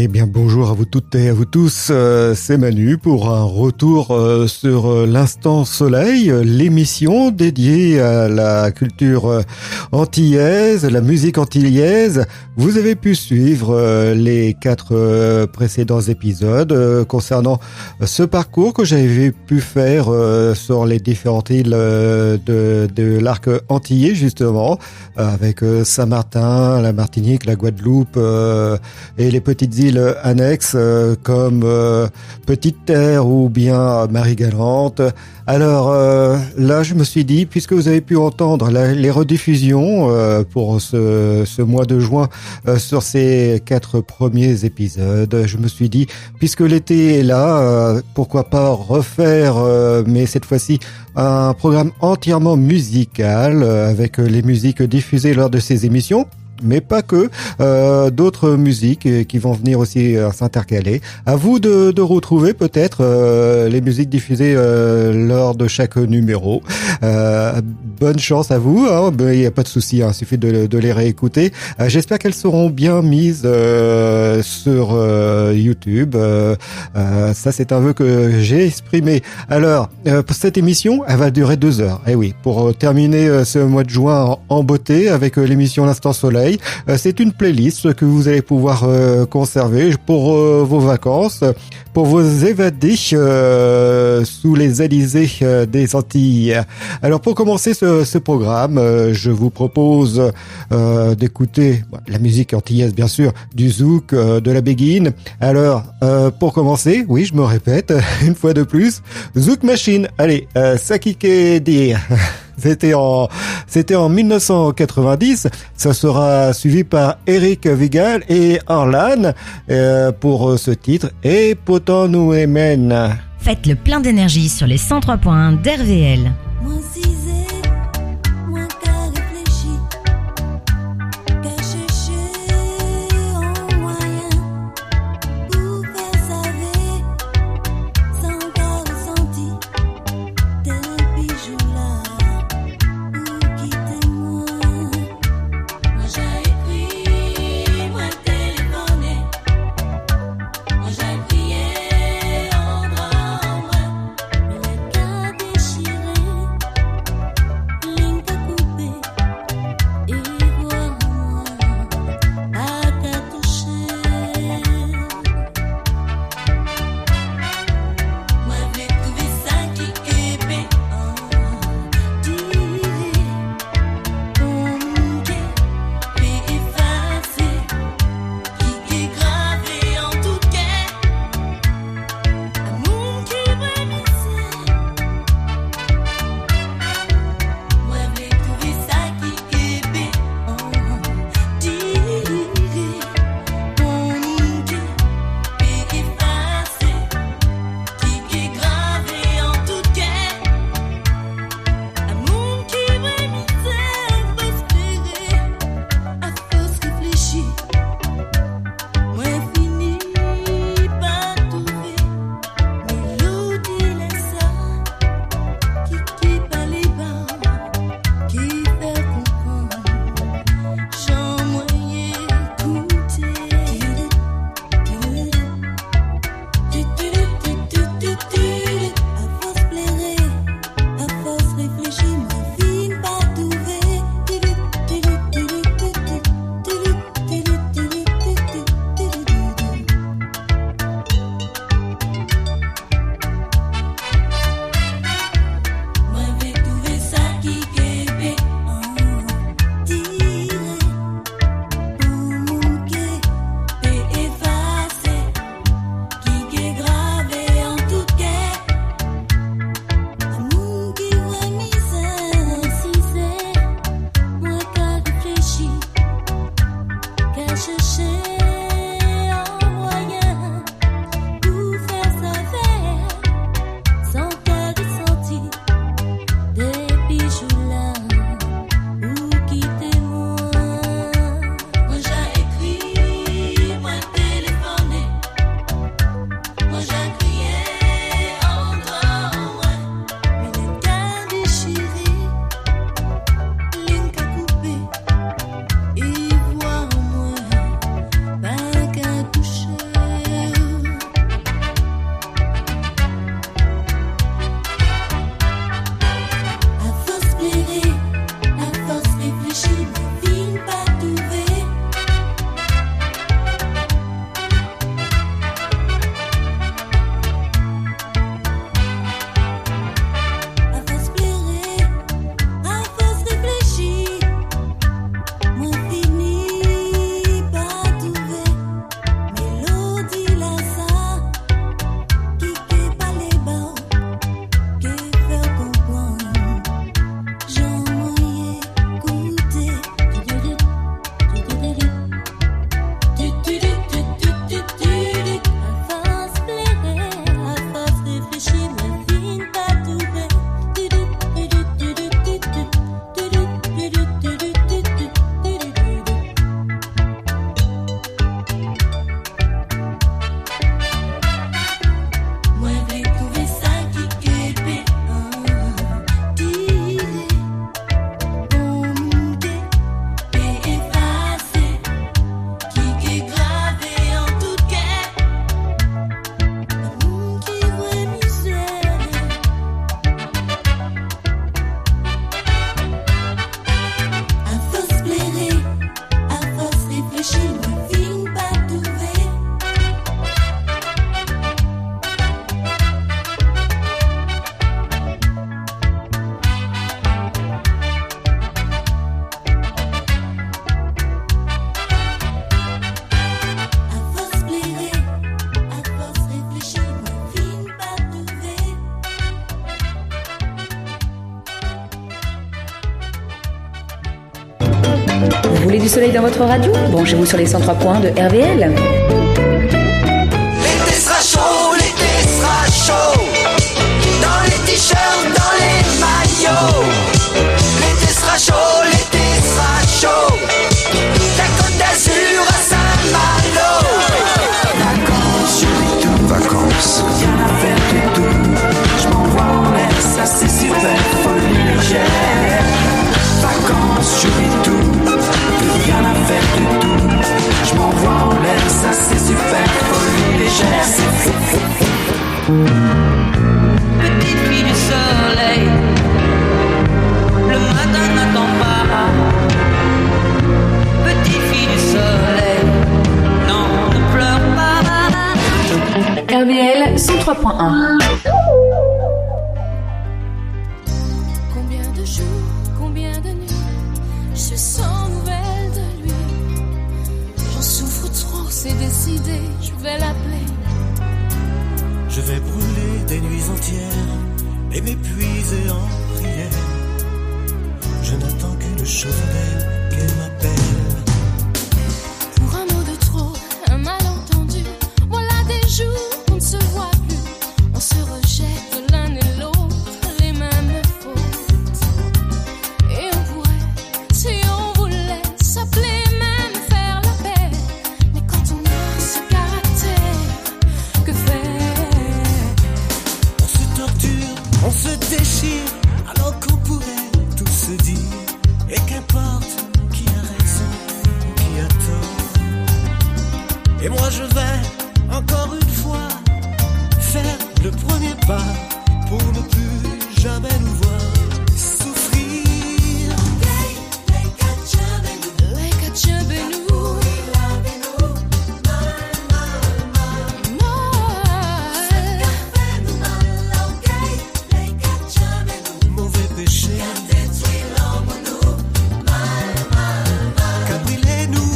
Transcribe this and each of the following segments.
Eh bien bonjour à vous toutes et à vous tous, c'est Manu pour un retour sur l'Instant Soleil, l'émission dédiée à la culture antillaise, la musique antillaise. Vous avez pu suivre les 4 précédents épisodes concernant ce parcours que j'avais pu faire sur les différentes îles de l'arc antillais justement, avec Saint-Martin, la Martinique, la Guadeloupe et les petites îles annexes comme Petite Terre ou bien Marie-Galante. Alors là, je me suis dit, puisque vous avez pu entendre les rediffusions pour ce mois de juin sur ces 4 premiers épisodes, je me suis dit, puisque l'été est là, pourquoi pas refaire, mais cette fois-ci, un programme entièrement musical avec les musiques diffusées lors de ces émissions. Mais pas que, d'autres musiques qui vont venir aussi s'intercaler. À vous de retrouver peut-être les musiques diffusées lors de chaque numéro. Bonne chance à vous, hein. Il n'y a pas de souci, hein, il suffit de les réécouter. J'espère qu'elles seront bien mises sur YouTube. Ça, c'est un vœu que j'ai exprimé. Alors, pour cette émission, elle va durer 2 heures. Eh oui, pour terminer ce mois de juin en beauté avec l'émission L'Instant Soleil. C'est une playlist que vous allez pouvoir conserver pour vos vacances, pour vous évader sous les alizés des Antilles. Alors pour commencer ce programme, je vous propose d'écouter la musique antillaise bien sûr, du zouk, de la béguine. Alors pour commencer, oui je me répète une fois de plus, Zouk Machine, allez, ça qui est dire. C'était en 1990. Ça sera suivi par Eric Vigal et Orlan pour ce titre Et Potan nous Emen. Faites le plein d'énergie sur les 103.1 d'RVL. Déchiré soleil dans votre radio? Branchez-vous sur les 103 points de RVL. L'été sera chaud, l'été sera chaud. Dans les t-shirts, dans les maillots. L'été sera chaud, l'été sera chaud. La Côte d'Azur à Saint-Malo. Vacances, vacances. Rien à faire du tout. Je m'envoie en l'air, ça c'est super, folie légère. Vacances, je vis tout. Rien à faire du tout. Je m'envoie en l'air, ça c'est super, folie légère. Petite fille du soleil, le matin n'attend pas. Petite fille du soleil, non, ne pleure pas. RVL 103.1. Combien de jours, combien de nuits, je suis sans nouvelles de lui. J'en souffre trop, c'est décidé, je vais l'appeler. Je vais brûler des nuits entières et m'épuiser en prière. Je n'attends qu'une chose d'elle, qu'elle m'appelle. Pour un mot de trop, un malentendu, voilà des jours on ne se voit plus. On se rejette de l'un et l'autre les mêmes fautes. Et on pourrait, si on voulait, s'appeler même faire la paix. Mais quand on a ce caractère, que faire? On se torture, on se déchire, alors qu'on pourrait tout se dire. Et qu'importe qui a raison ou qui a tort. Et moi je vais, encore une fois, faire le premier pas pour ne plus jamais nous voir souffrir. Like a job in you. Mauvais péché. Cabrilez-nous.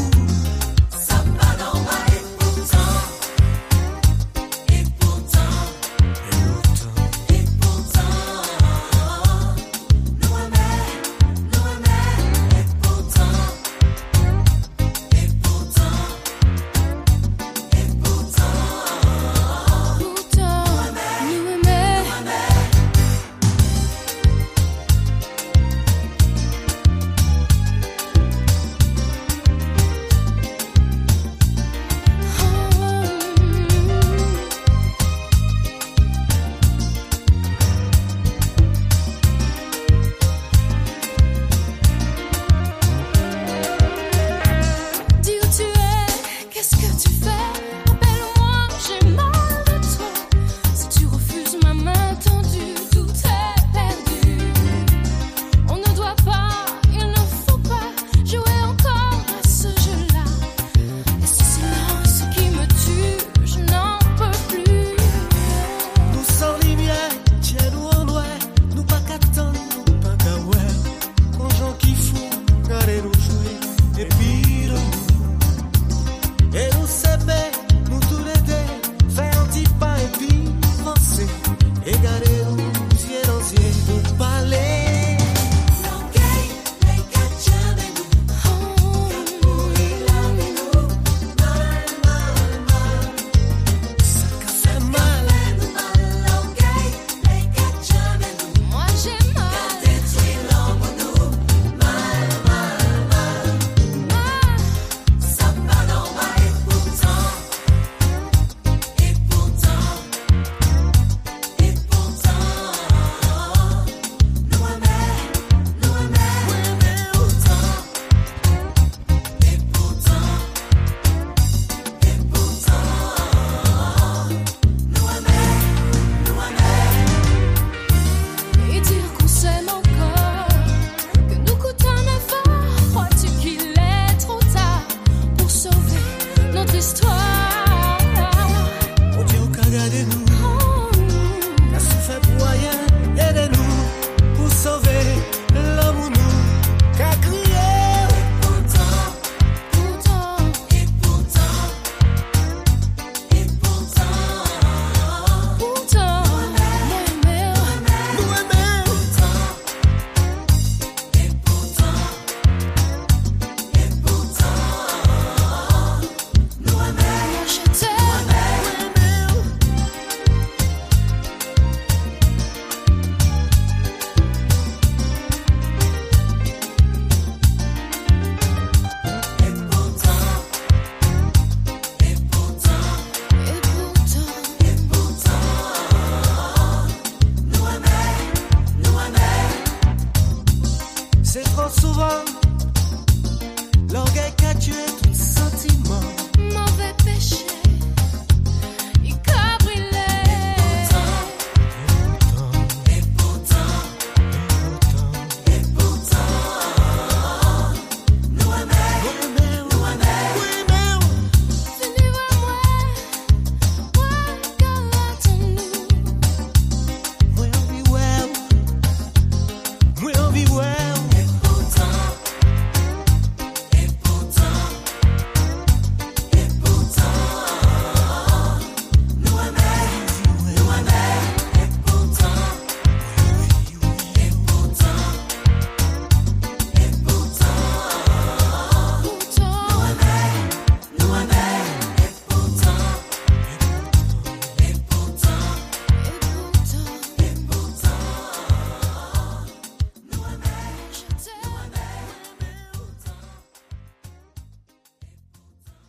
Dis où tu es, qu'est-ce que tu fais? Appelle-moi, j'ai mal de toi. Si tu refuses ma main tendue, tout est perdu. On ne doit pas, il ne faut pas jouer encore à ce jeu-là. Et ce silence qui me tue, je n'en peux plus. Nous sans lumière, tiens-nous en noir. Nous pas qu'attendre, nous pas qu'à ouais. Quand gens qui font, regardez nous jouer. Et puis de nous. Et nous séparer,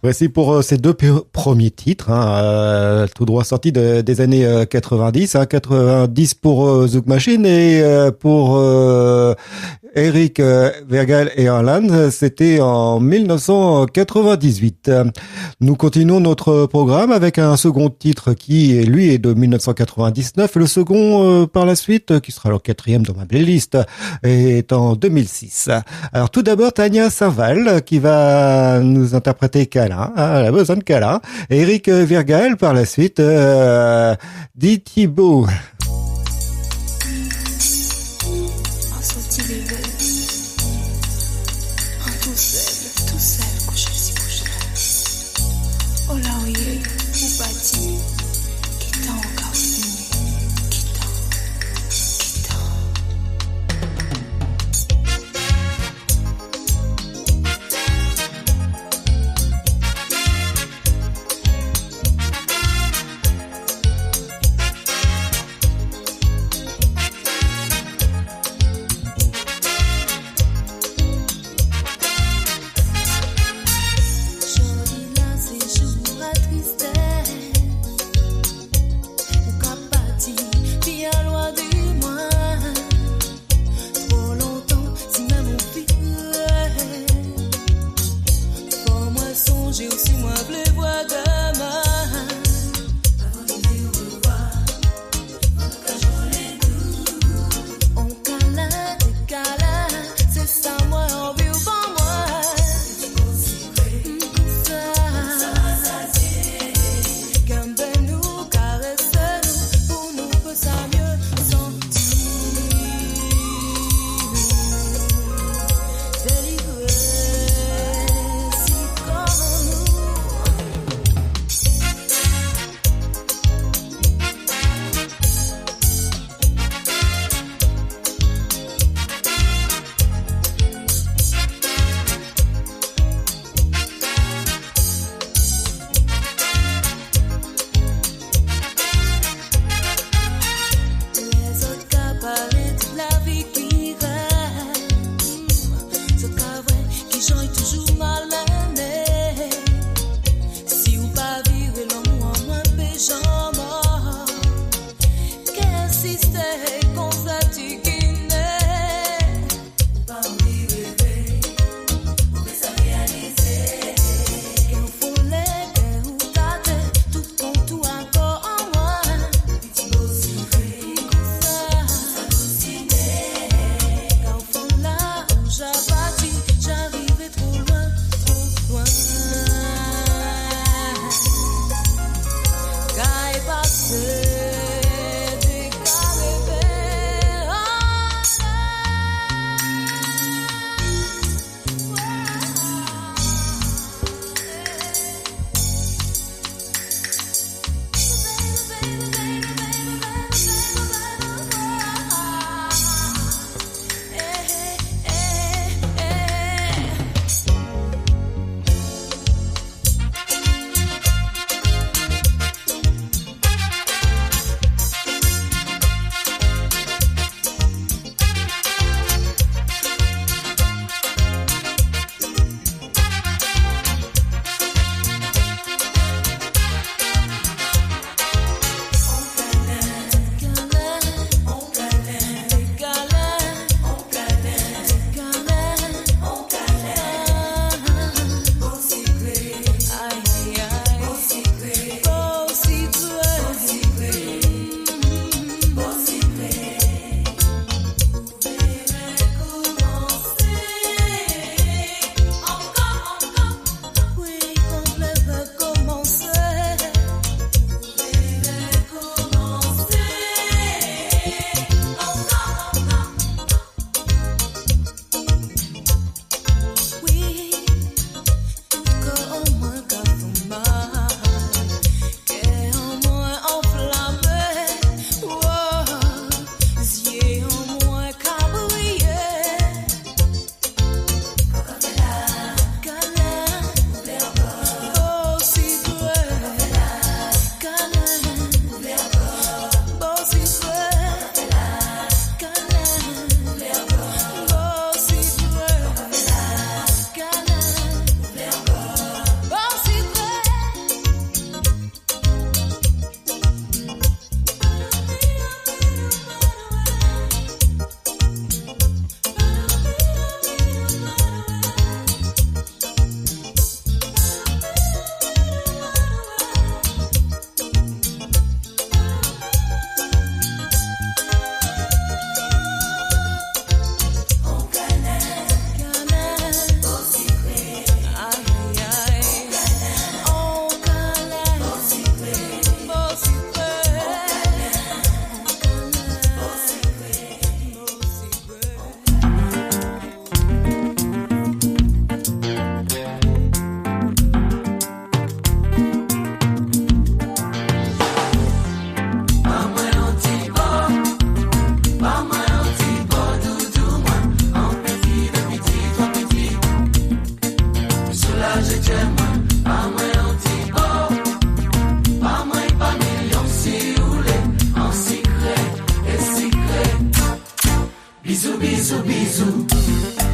Voici pour ces deux premiers titres, tout droit sortis des années 90, 90 pour Zouk Machine et pour Eric Vergal et Alan, c'était en 1998. Nous continuons notre programme avec un second titre qui, lui, est de 1999. Le second, par la suite, qui sera le quatrième dans ma playlist, est en 2006. Alors tout d'abord, Tania Saval qui va nous interpréter Câlin, elle a besoin de câlin. Et Eric Vergal par la suite, dit Thibaut.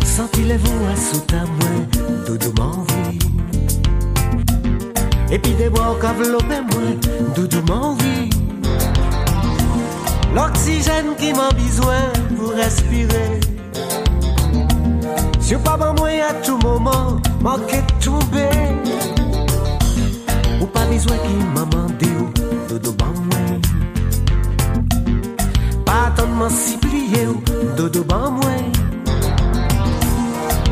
Senti les voix sous ta main, doudou m'envie. Et puis des bois qu'enveloppent moi, doudou m'envie. L'oxygène qui m'a besoin pour respirer. Si pas bon moi à tout moment, manquer de tomber. Ou pas besoin qui m'a demandé, doudou m'envie. Pas tant de m'en plier, doudou m'envie.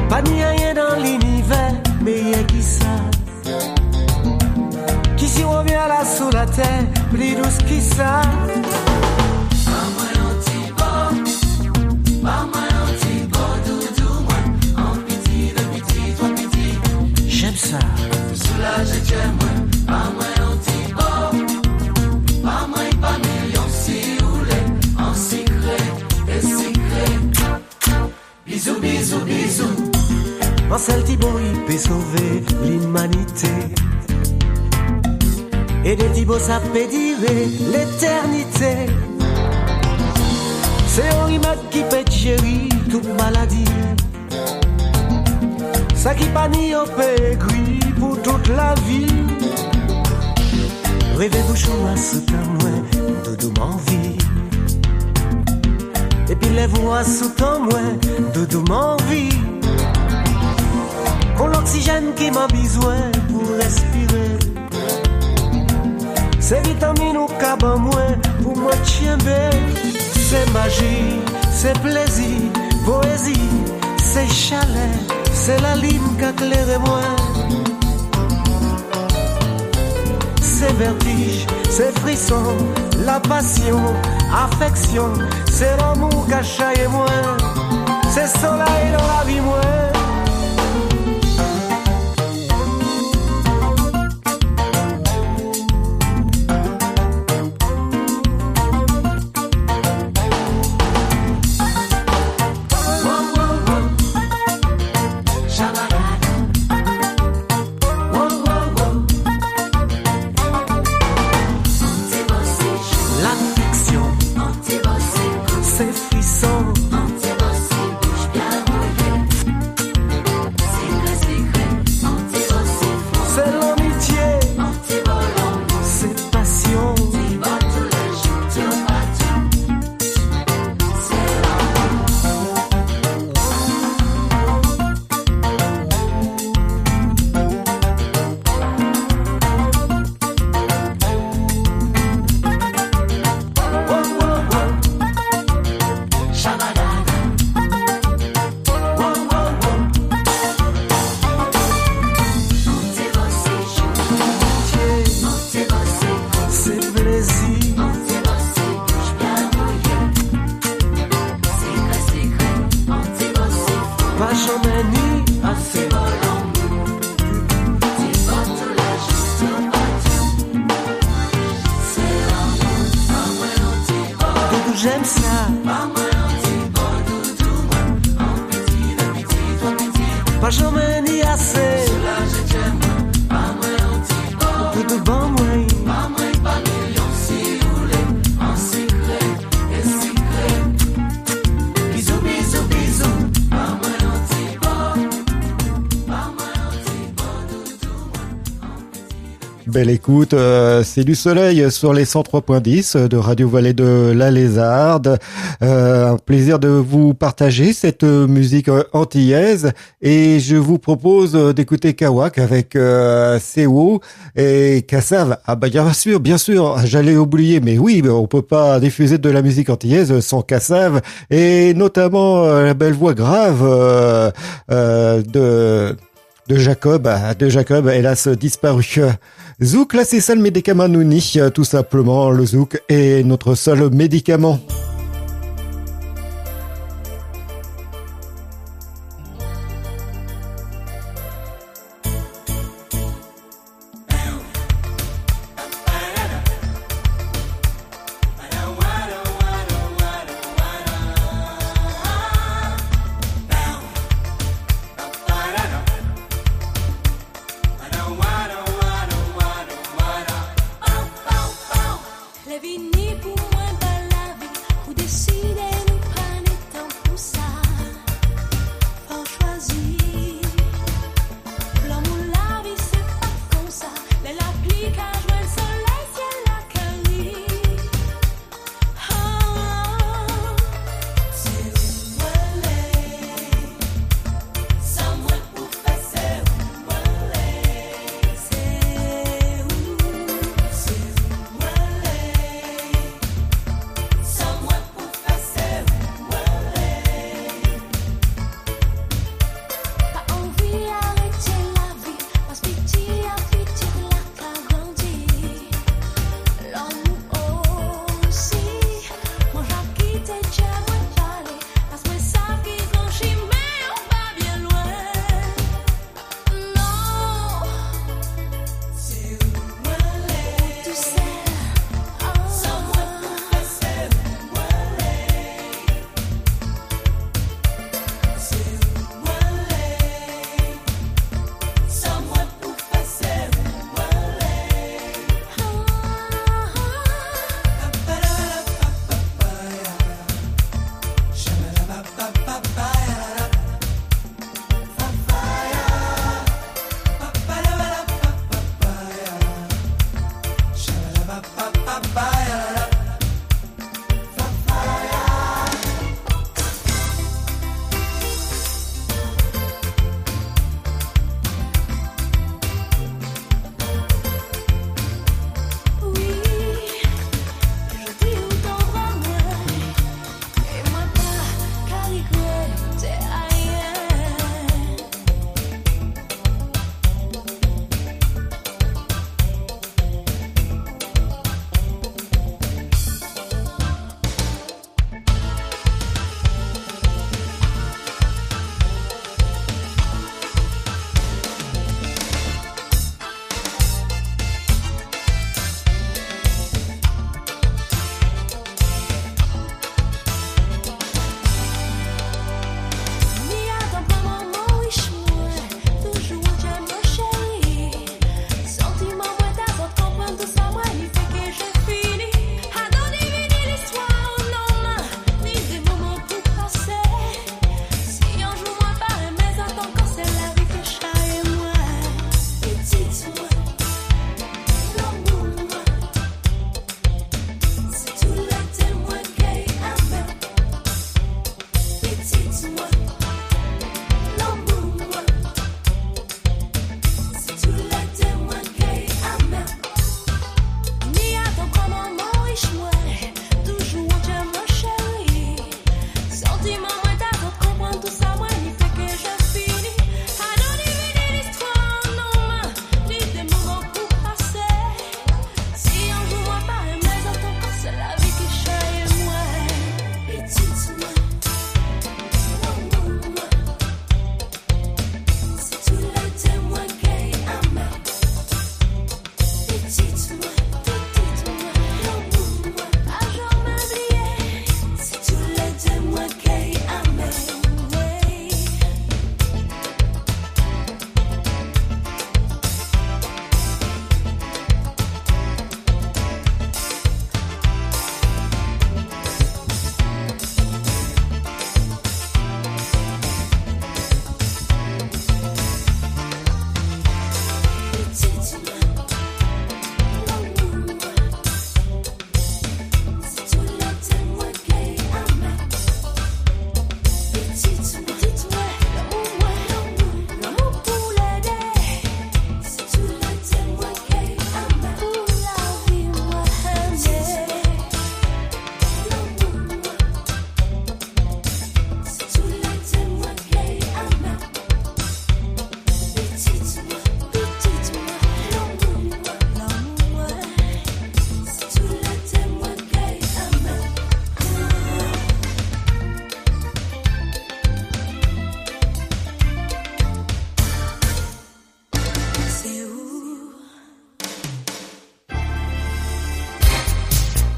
Pas ni rien dans l'univers, mais y'a qui ça. Qui s'y revient là sous la terre, plus douce qui ça. J'aime ça. Soulager, j'aime moi. Pas moi un petit bon. Pas moi pas million si roulé. En secret et secret. Bisous, bisous, bisous. En seul Thibaut, il peut sauver l'humanité. Et des Thibaut, ça peut durer l'éternité. C'est un remède qui peut gérer toute maladie. Ça qui panie au pégris pour toute la vie. Rêvez-vous choix sous ta main, doudou m'envie. Et puis les voix sous ton main, doudou m'envie. Qu'on l'oxygène qui m'a besoin pour respirer. C'est vitamine ou cabane moins pour moi tienber. C'est magie, c'est plaisir, poésie, c'est chalet, c'est la ligne qu'éclaire moi. C'est vertige, c'est frisson, la passion, affection, c'est l'amour caché moi. C'est soleil dans la vie moi. Belle écoute, c'est du soleil sur les 103.10 de Radio Vallée de la Lézarde. Un plaisir de vous partager cette musique antillaise et je vous propose d'écouter Kawak avec Sewo et Kassav. Ah bah bien sûr, j'allais oublier, mais oui, on peut pas diffuser de la musique antillaise sans Kassav et notamment la belle voix grave de Jacob, hélas disparu. Zouk, là c'est ça le médicament Nouni, tout simplement, le zouk est notre seul médicament.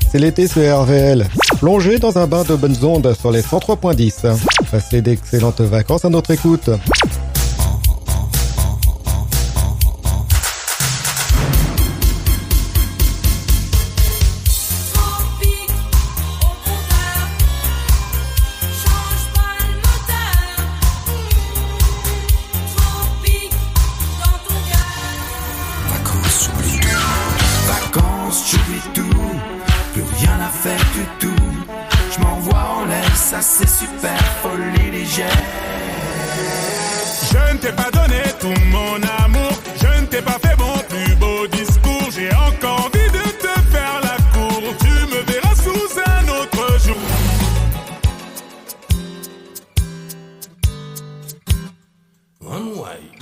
C'est l'été sur RVL. Plongez dans un bain de bonnes ondes sur les 103.10. Passez d'excellentes vacances à notre écoute. Ça c'est super, folie légère. Je ne t'ai pas donné tout mon amour, je ne t'ai pas fait mon plus beau discours. J'ai encore envie de te faire la cour, tu me verras sous un autre jour. One way.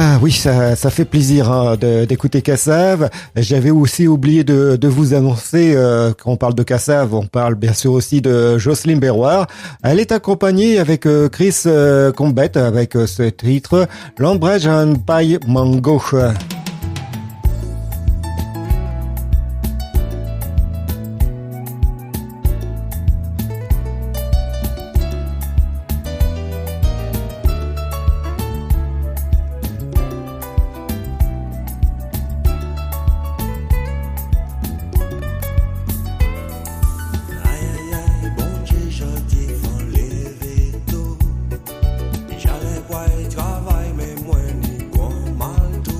Ah oui, ça fait plaisir hein, d'écouter Kassav. J'avais aussi oublié de vous annoncer, quand on parle de Kassav, on parle bien sûr aussi de Jocelyne Berroir. Elle est accompagnée avec Chris Combet avec ce titre « L'ombrage and paille mango ». Travail, mais moi, ni quoi mal tout.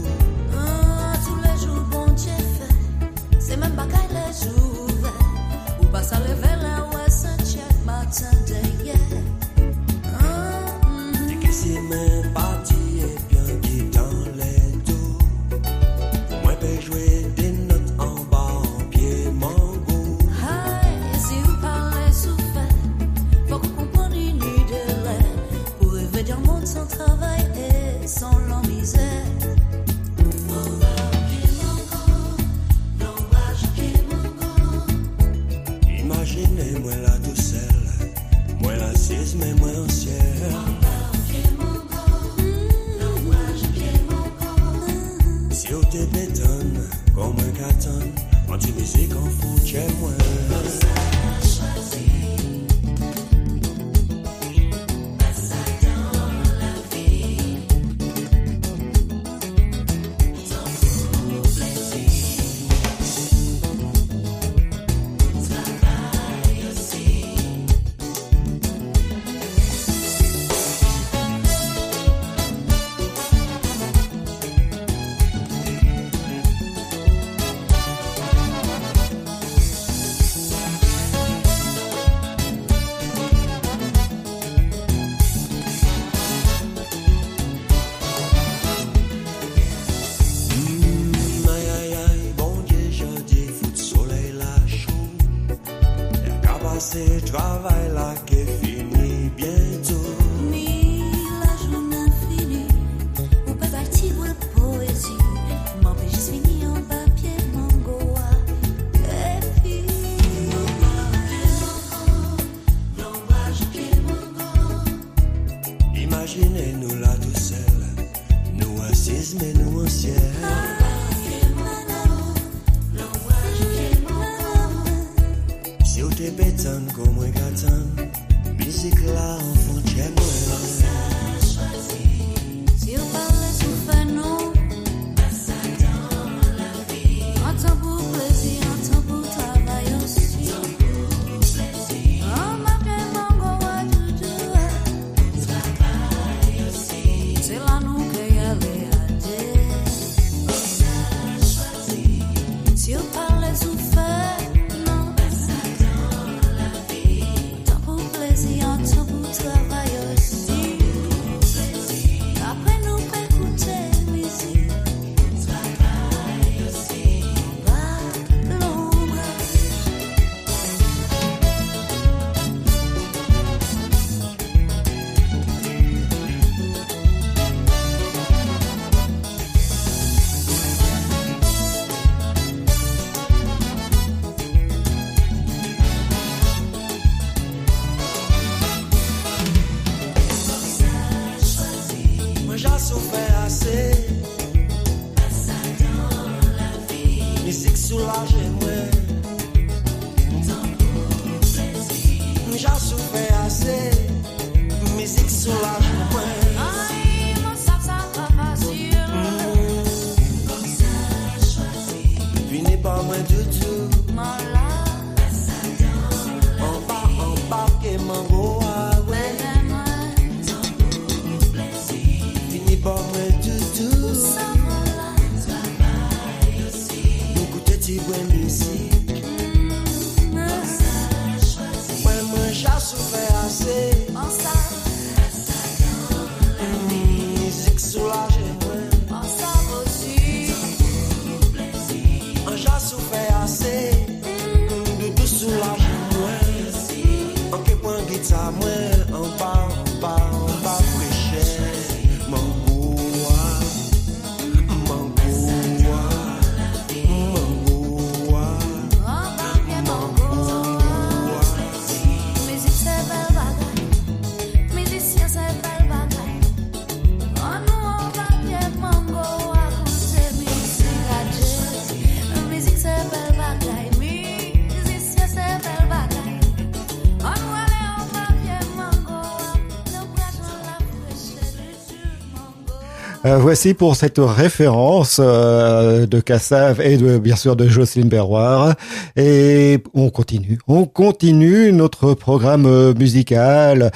Voici pour cette référence de Kassav et bien sûr de Jocelyne Berroir. Et on continue notre programme musical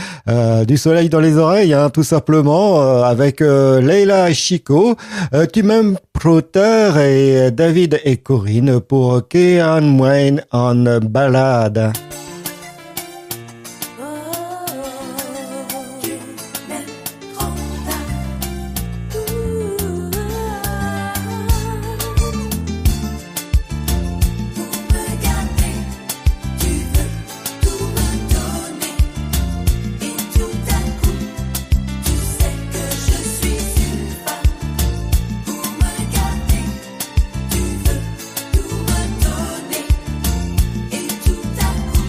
du soleil dans les oreilles, hein, tout simplement, avec Leila Chico, Tu m'aimes Prouter et David et Corinne pour Kean Wayne en balade. Tout à coup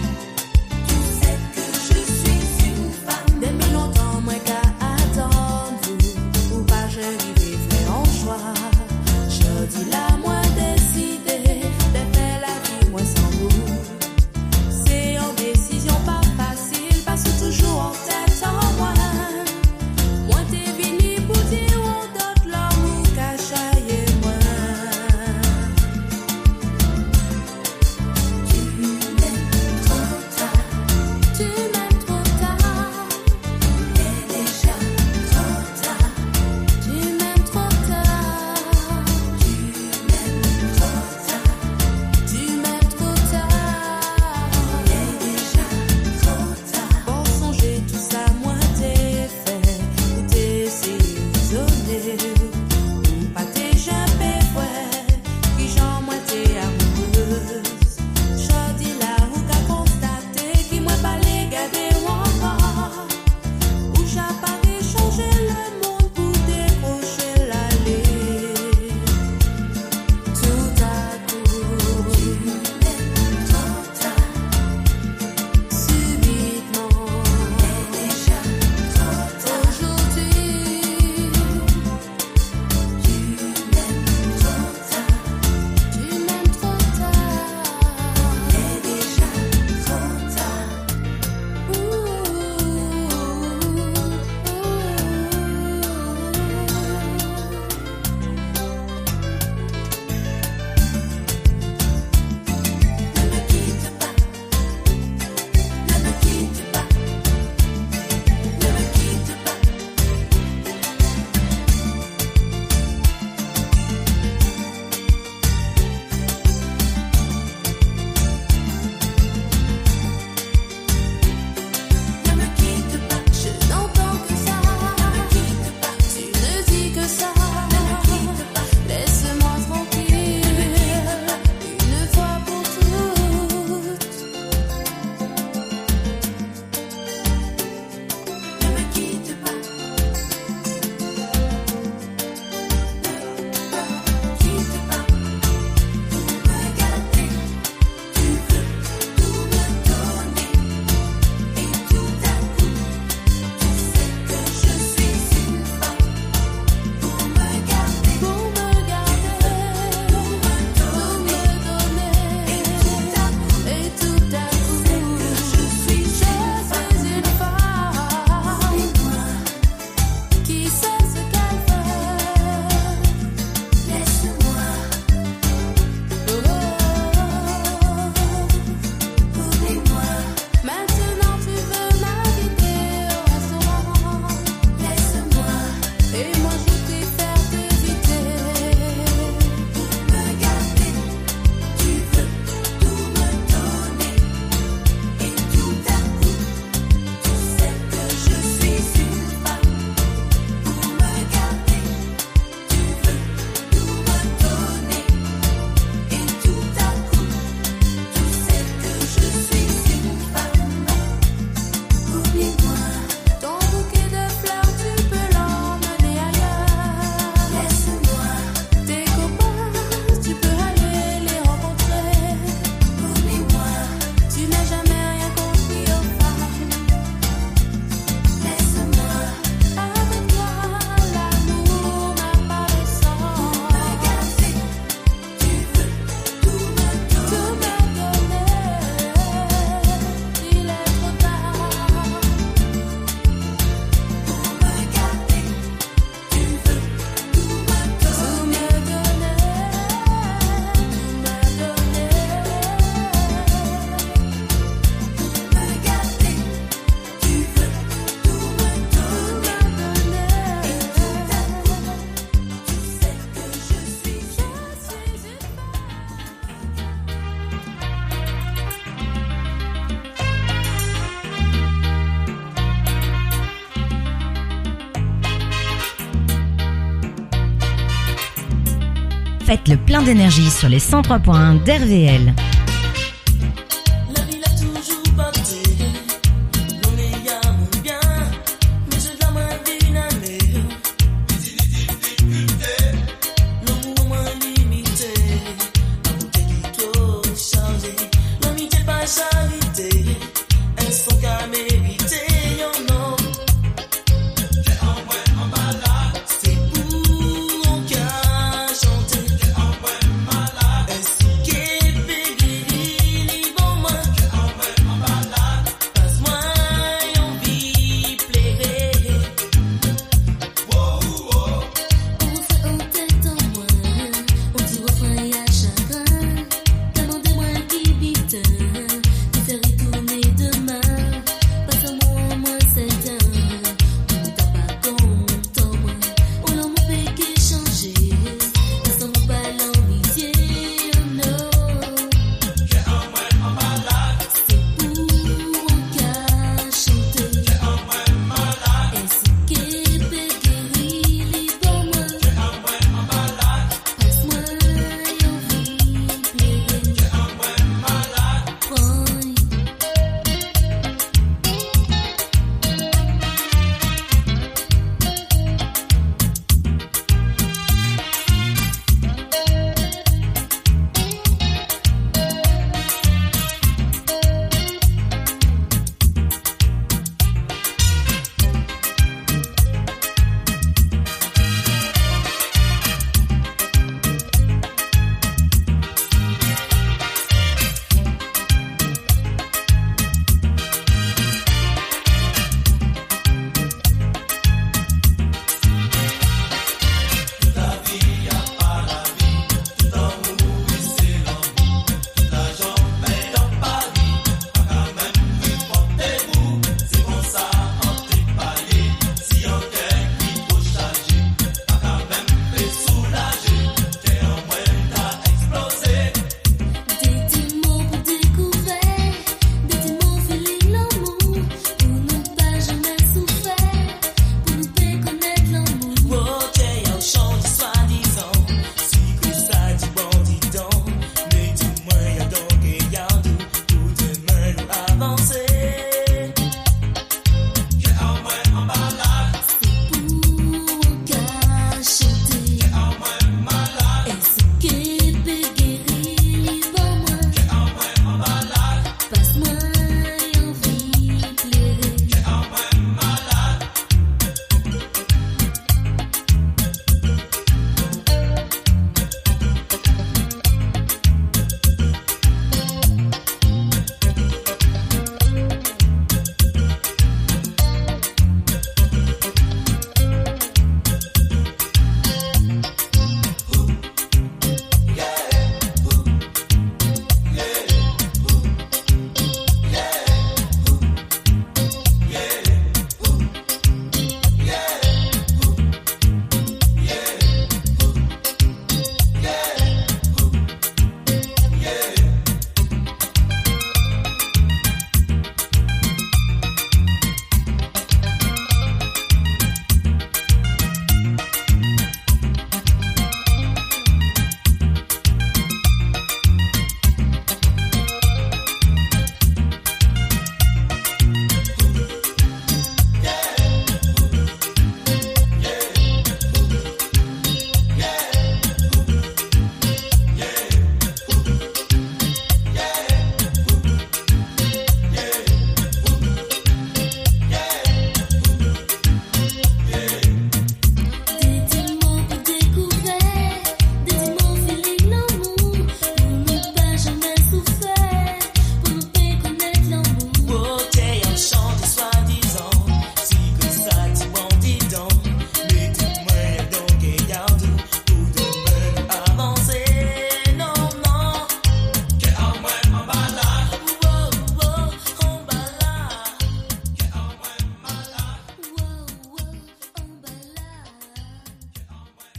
Faites le plein d'énergie sur les 103.1 d'RVL. La ville a toujours porté, l'on est à mon bien, mais je dois moins dynamique. L'amour moins limité, l'amour qui trop chargé, l'amitié pas charité, elles sont qu'à mériter, y'en a. J'ai en vrai en malade, c'est pour on qu'a chanté. J'ai en vrai malade, est-ce qu'est pégué, li bon moi. J'ai en vrai en malade, passe-moi y'en vie plairé. Wow, wow. On fait en tête en moins, on dit refrain et à chagrin. Demandez-moi qui bite, qui fait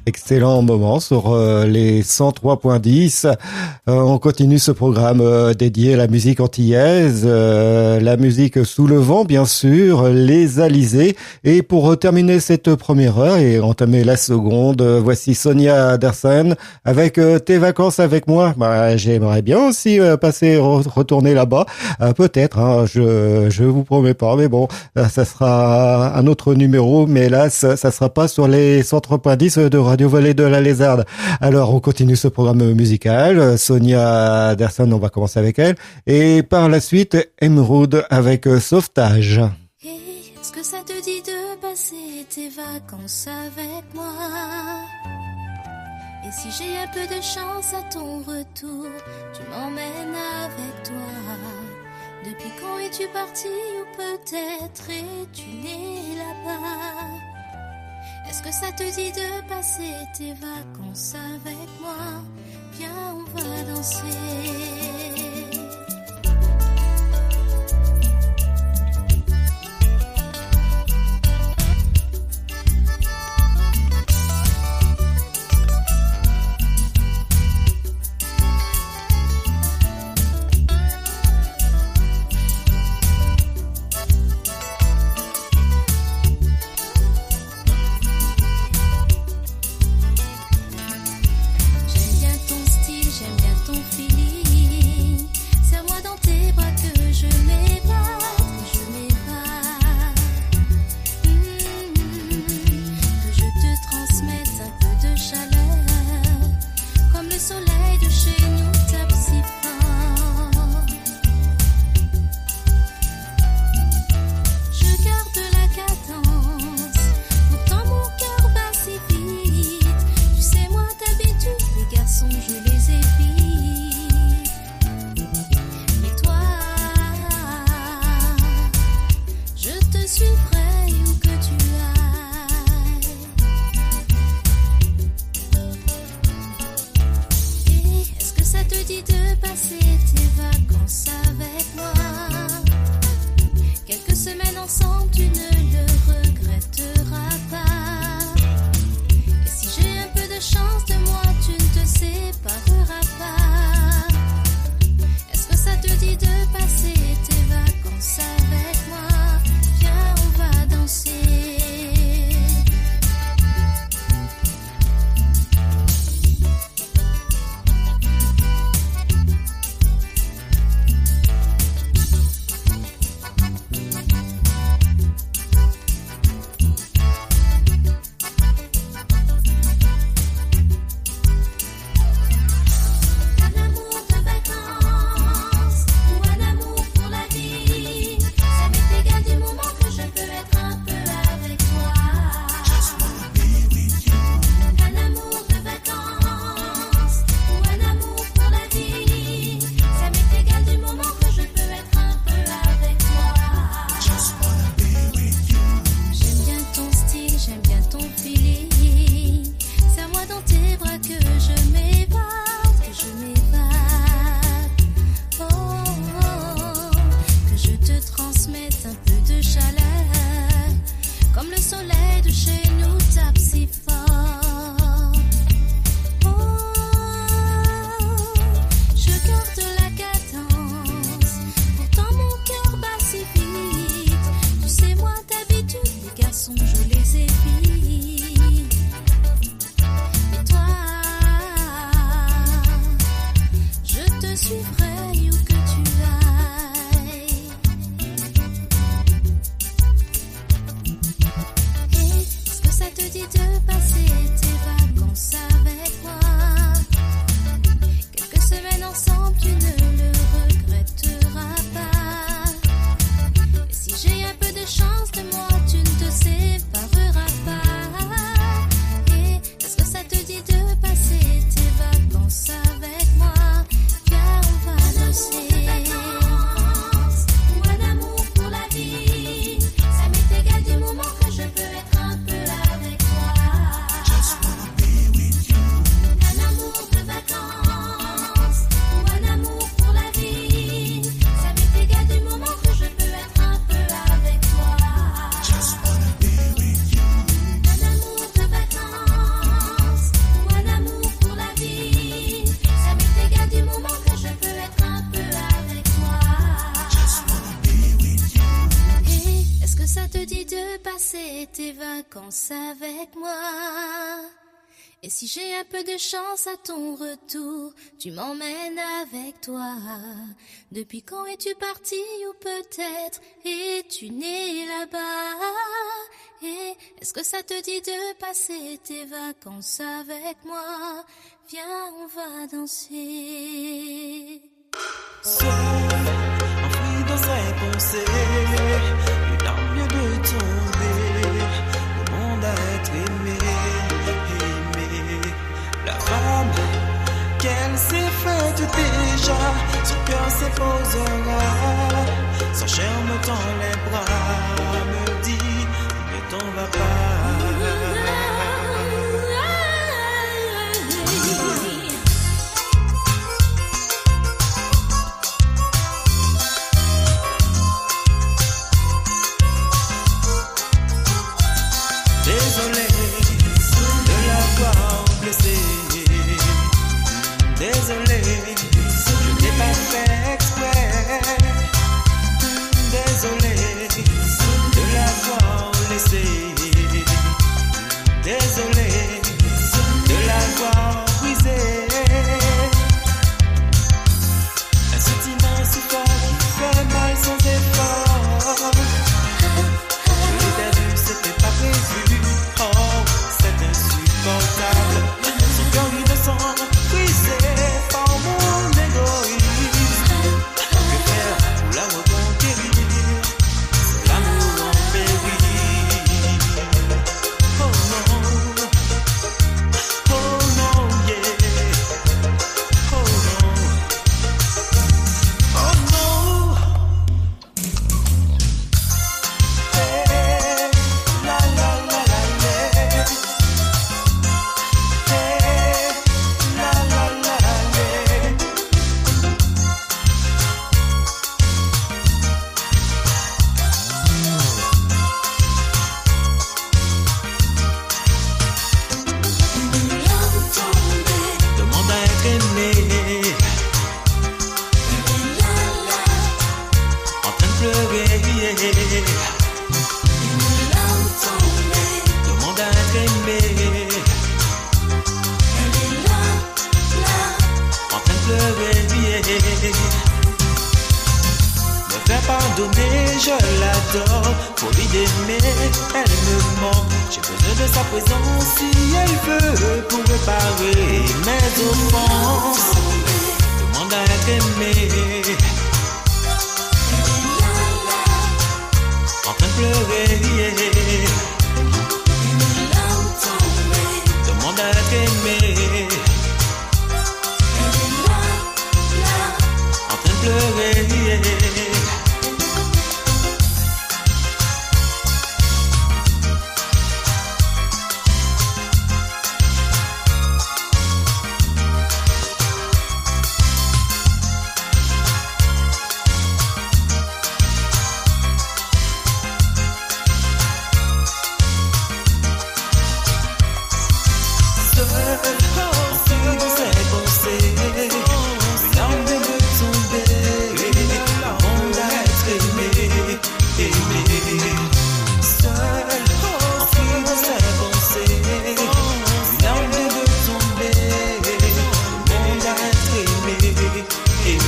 Excellent moment sur les 103.10. On continue ce programme dédié à la musique antillaise, la musique sous le vent bien sûr, les alizés. Et pour terminer cette première heure et entamer la seconde, voici Sonia Anderson avec Tes vacances avec moi. J'aimerais bien aussi retourner là-bas. Peut-être, hein, je vous promets pas, mais bon, ça sera un autre numéro, mais hélas, ça sera pas sur les 103.10 de Radio Vallée de la Lézarde. Alors, on continue ce programme musical. Sonia Anderson, on va commencer avec elle. Et par la suite, Emeraude avec Sauvetage. Hey, est-ce que ça te dit de passer tes vacances avec moi? Et si j'ai un peu de chance à ton retour, tu m'emmènes avec toi. Depuis quand es-tu parti ou peut-être es-tu né là-bas? Est-ce que ça te dit de passer tes vacances avec moi? Viens, on va danser. ça te dit de passer tes vacances avec moi? Et si j'ai un peu de chance à ton retour, tu m'emmènes avec toi. Depuis quand es-tu parti ou peut-être es-tu né là-bas? Et est-ce que ça te dit de passer tes vacances avec moi? Viens, on va danser. Seul, enfoui dans ses pensées, une larme vient de tomber. Le monde à être aimé, aimé. La femme qu'elle s'est faite déjà, son cœur s'éposera. Sa chair me tend les bras, me dit ne t'en va pas. Désolé de l'avoir blessé. Désolé, je n'ai pas fait exprès. Désolé de l'avoir laissé. Désolé de l'avoir brisé. Un sentiment si fort qui fait mal sans effort. Je l'ai perdu, c'était pas prévu. Oh, c'est insupportable. Son cœur innocent, brisé par mon égoïsme. Que faire pour la reconquérir? C'est l'amour en péril. Oh non, yeah. Oh non, oh non. Hey, la la la la la. Hey, la la la la. Demande à être aimé. En train de pleurer. Demande à être aimé. En train de pleurer. Me faire pardonner, je l'adore. Folie d'aimer, elle me manque. J'ai besoin de sa présence si elle veut pour réparer mes offenses. Demande à être aimé. En train de pleurer. Demande à être aimé. En train de pleurer. Seul, enfoui dans ses pensées, une larme vient de tomber. Le monde à être aimé, aimé. Seul, enfoui dans ses pensées, une larme vient de tomber. Le monde à être aimé, aimé.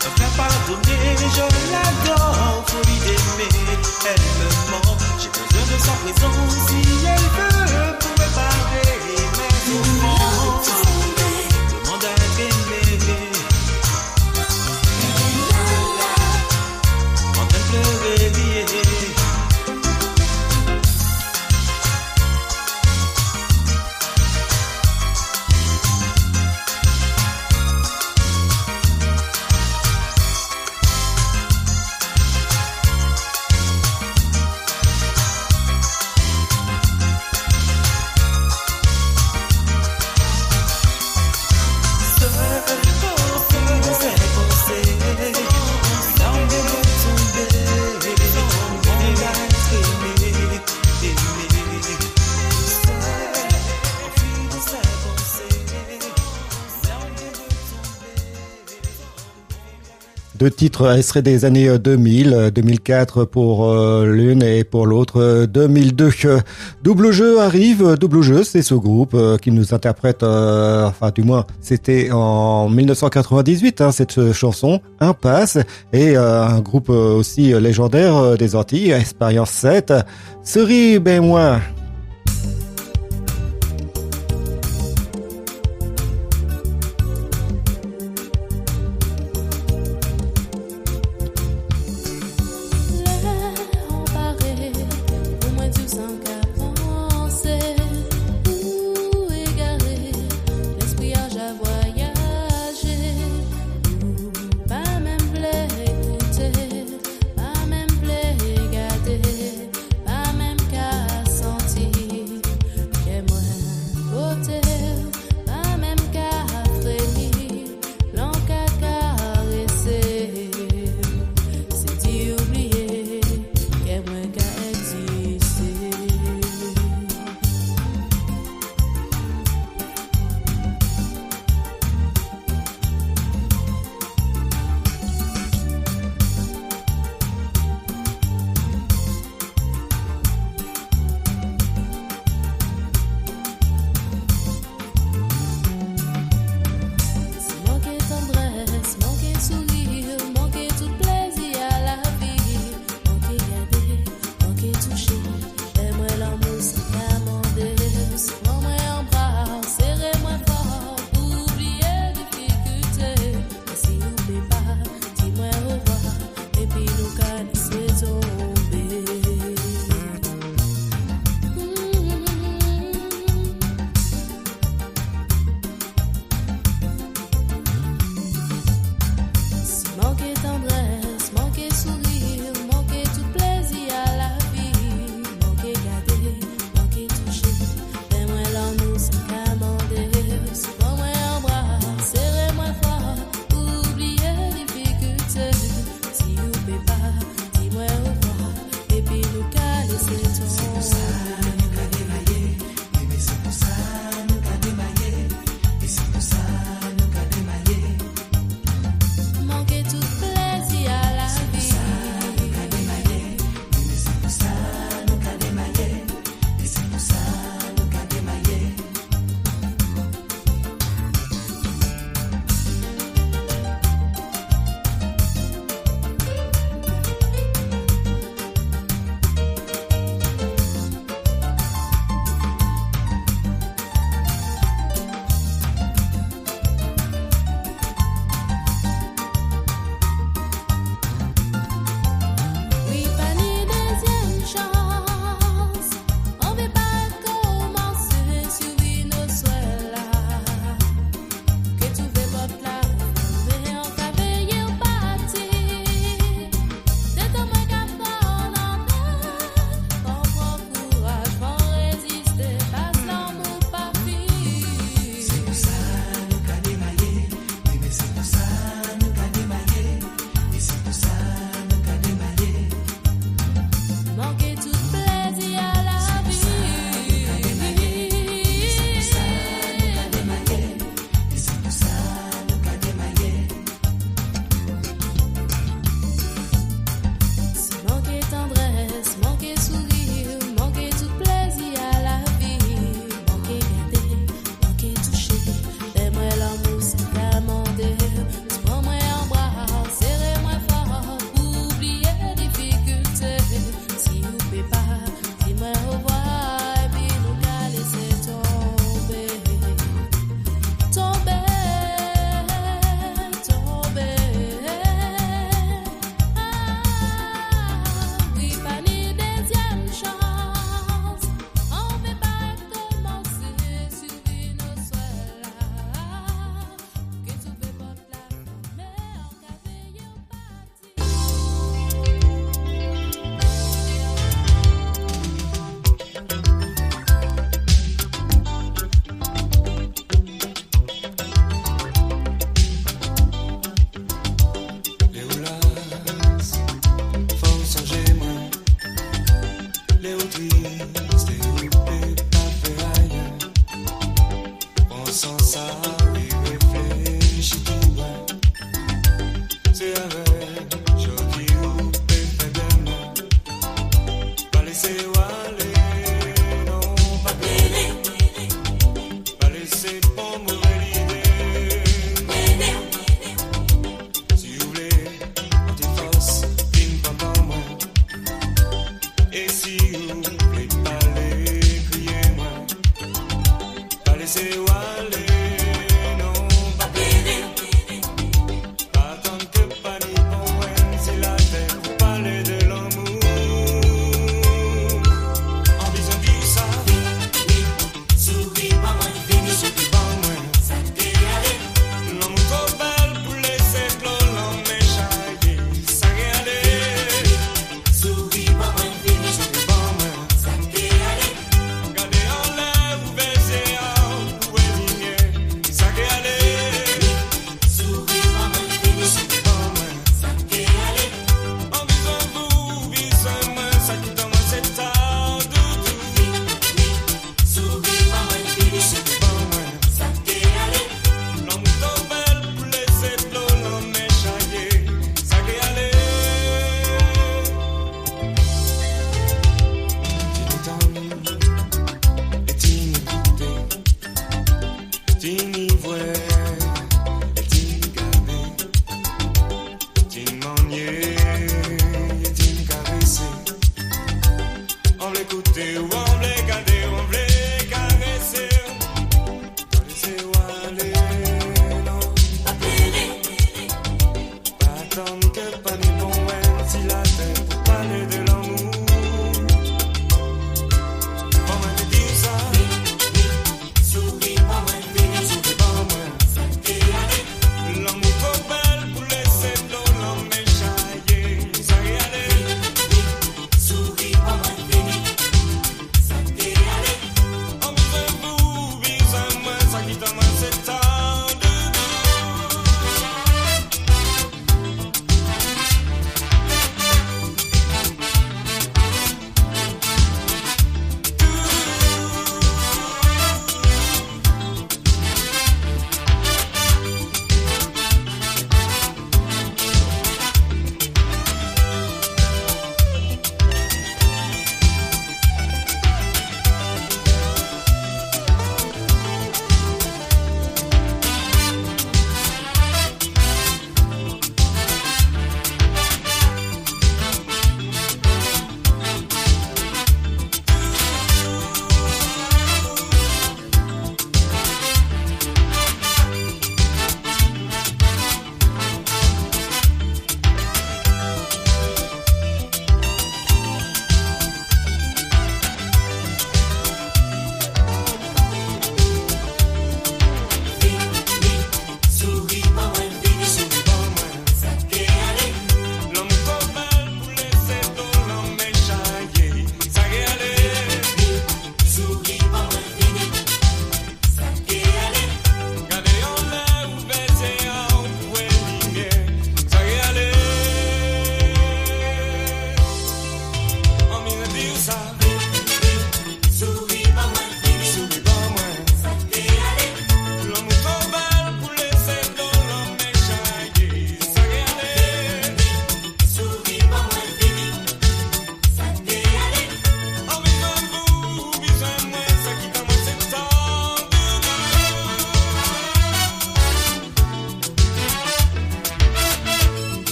Me faire pardonner, je l'adore. Folie d'aimer, elle me ment. J'ai besoin de sa présence si elle veut pour réparer mes offenses. Demande à être aimé. En train de pleurer. Deux titres extraits des années 2000, 2004 pour l'une et pour l'autre 2002. Double Jeu arrive. Double Jeu, c'est ce groupe qui nous interprète, enfin du moins c'était en 1998 cette chanson Impasse, et un groupe aussi légendaire des Antilles, Expérience 7, Seri ben moi. Pas même qu'à sentir.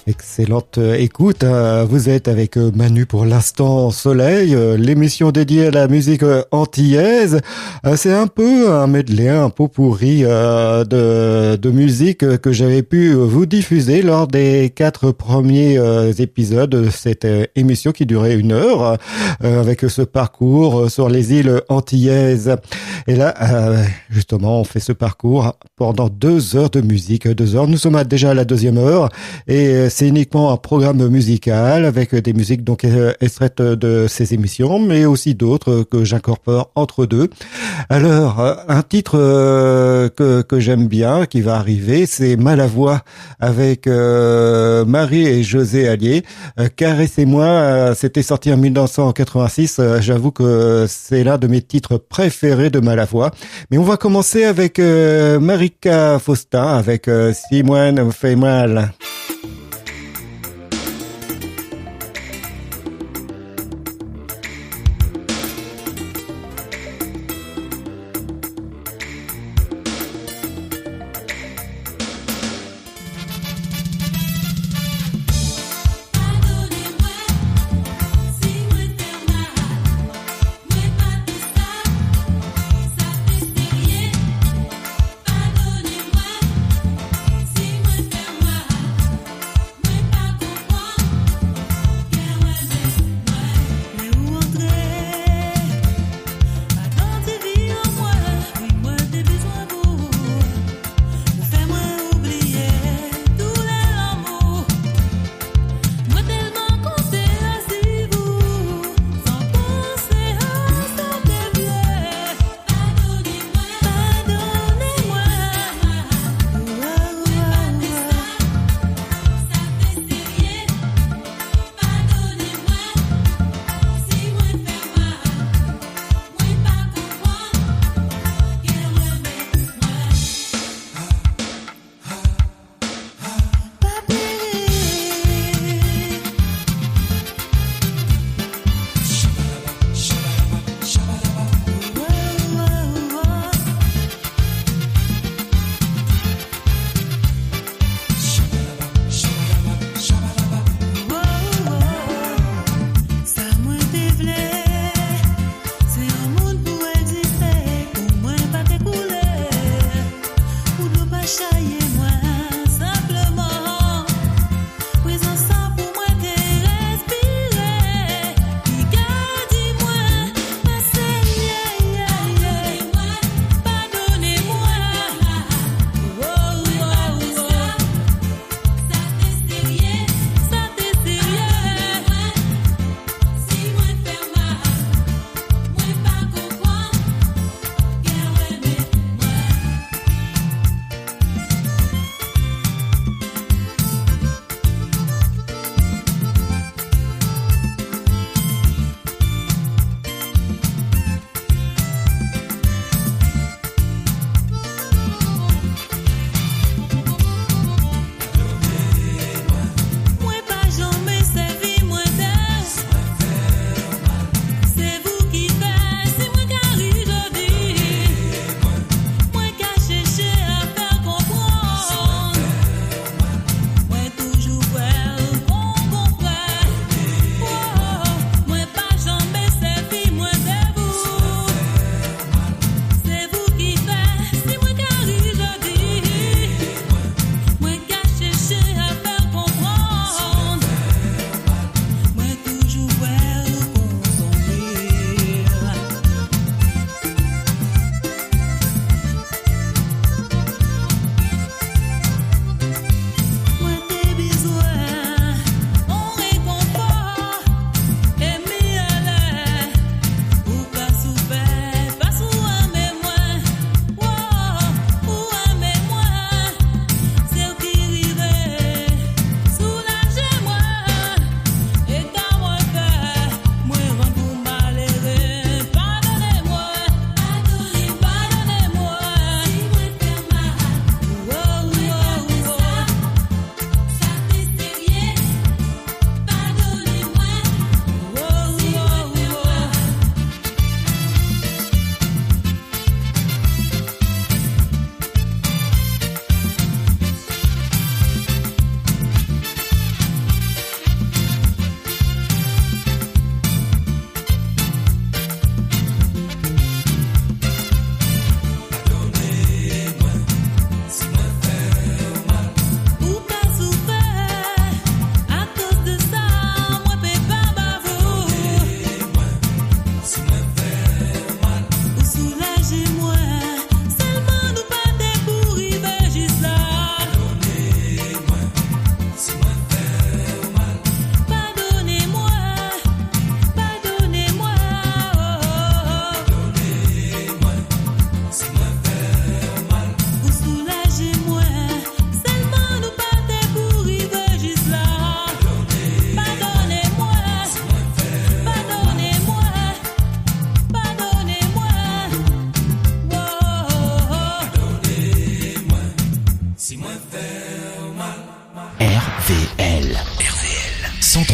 Excellente écoute, vous êtes avec Manu pour l'instant Soleil, l'émission dédiée à la musique antillaise. C'est un peu un medley, un pot pourri de musique que j'avais pu vous diffuser lors des 4 premiers épisodes de cette émission qui durait 1 heure, avec ce parcours sur les îles antillaises. Et là, justement, on fait ce parcours pendant 2 heures de musique, 2 heures. Nous sommes déjà à la 2e heure et C'est uniquement un programme musical avec des musiques donc extraites de ces émissions, mais aussi d'autres que j'incorpore entre deux. Alors, un titre que j'aime bien, qui va arriver, c'est Malavoie avec Marie et José Allier. Caressez-moi, c'était sorti en 1986. J'avoue que c'est l'un de mes titres préférés de Malavoie. Mais on va commencer avec Marika Faustin avec Si moi me fait mal. Pardonnez-moi, si moi faire moi.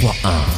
100.1.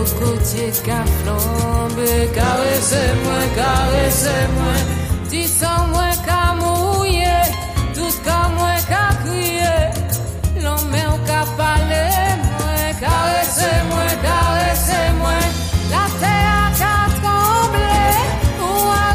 cocotier qu'a flambé, caressez-moi, dis sans moi qu'a mouillé, tout comme moi qu'a crié, l'homme qu'a parlé, moi, caressez-moi, la terre qu'a tremblé, ou a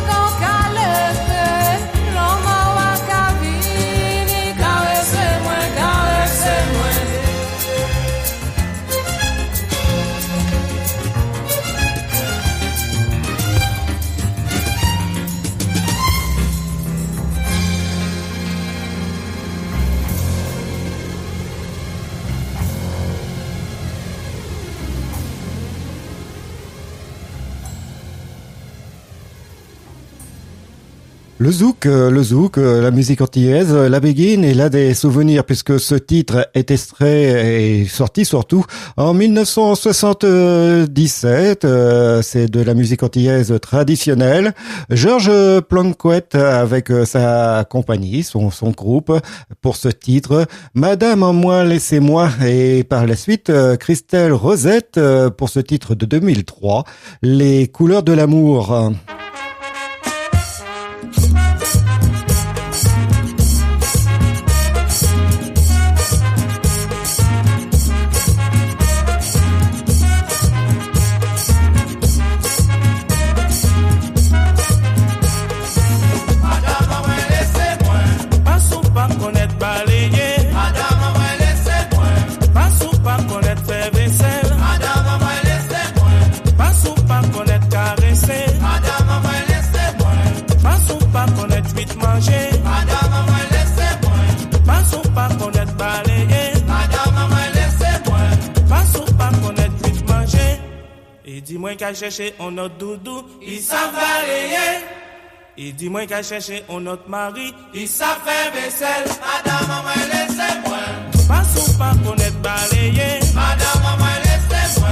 Le zouk, la musique antillaise, la béguine est là des souvenirs puisque ce titre est extrait et sorti surtout en 1977. C'est de la musique antillaise traditionnelle. Georges Planquette avec sa compagnie, son groupe pour ce titre. Madame en moi, laissez-moi. Et par la suite, Christelle Rosette pour ce titre de 2003, Les couleurs de l'amour. Dis-moi qu'à chercher un autre doudou, il savent balayer. Et dis-moi qu'à chercher un autre mari, il savent faire vaisselle. Madame, maman, laissez-moi. Pas ou pas connaître balayer. Madame, maman, laissez-moi.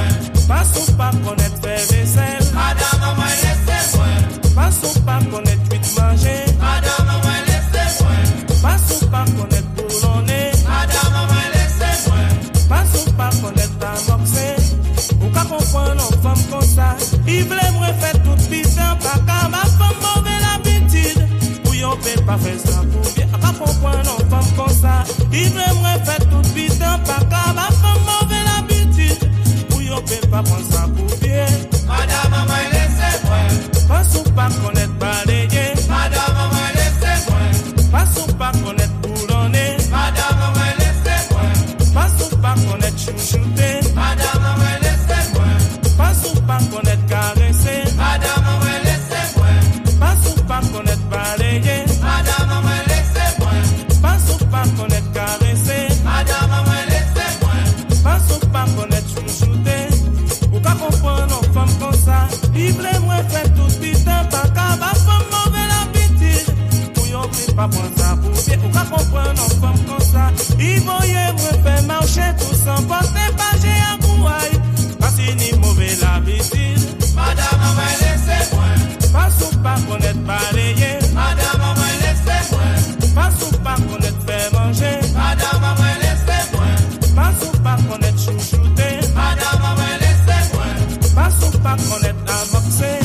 Pas ou pas connaître faire vaisselle. Madame, maman, laissez-moi. Pas ou pas connaître vite manger. Madame, maman, laissez-moi. Pas ou pas connaître boulonner. Madame, maman, laissez-moi. Pas ou pas connaître amorcer. Ou qu'à comprendre nos femmes comme ça. Il voulait me refaire tout putain, pas qu'à ma femme mauvaise l'habitude. Oui, on peut pas faire ça pour bien. Qu'à comprendre nos femmes comme ça. Il voulait me refaire tout putain, pas qu'à ma femme mauvaise l'habitude. Oui, on peut pas prendre ça pour bien. Madame, maman, laissez-moi. Pas ou pas connaître balayer. Madame, maman, laissez-moi. Pas ou pas connaître boulonner. Madame, maman, laissez-moi. Pas ou pas connaître chouchouter. Madame, maman, laissez-moi. Pas ou pas connaître caresser. Madame, maman, laissez-moi. Pas ou pas connaître balayer. Madame, maman, laissez-moi. Pas ou pas connaître caresser. Madame, maman, laissez-moi. Pas ou pas connaître chouchouter. Ou qu'à comprendre nos femmes comme ça. Il voulait moi faire tout putain, pas qu'à ma femme mauvaise l'habitude. Oui, on peut pas prendre ça pour bien. Ou qu'à comprendre nos femmes comme ça. Il voyait moi faire marcher tout sans porter pas j'ai un couaille. Pas si ni mauvais l'habitude. Madame, maman, laissez-moi. Pas ou pas connaître balayer. Madame, maman, laissez-moi. Pas ou pas connaître faire manger. Madame, maman, laissez-moi. Pas ou pas connaître chouchouter. Madame, maman, laissez-moi. Pas ou pas connaître amorcer.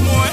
Moi,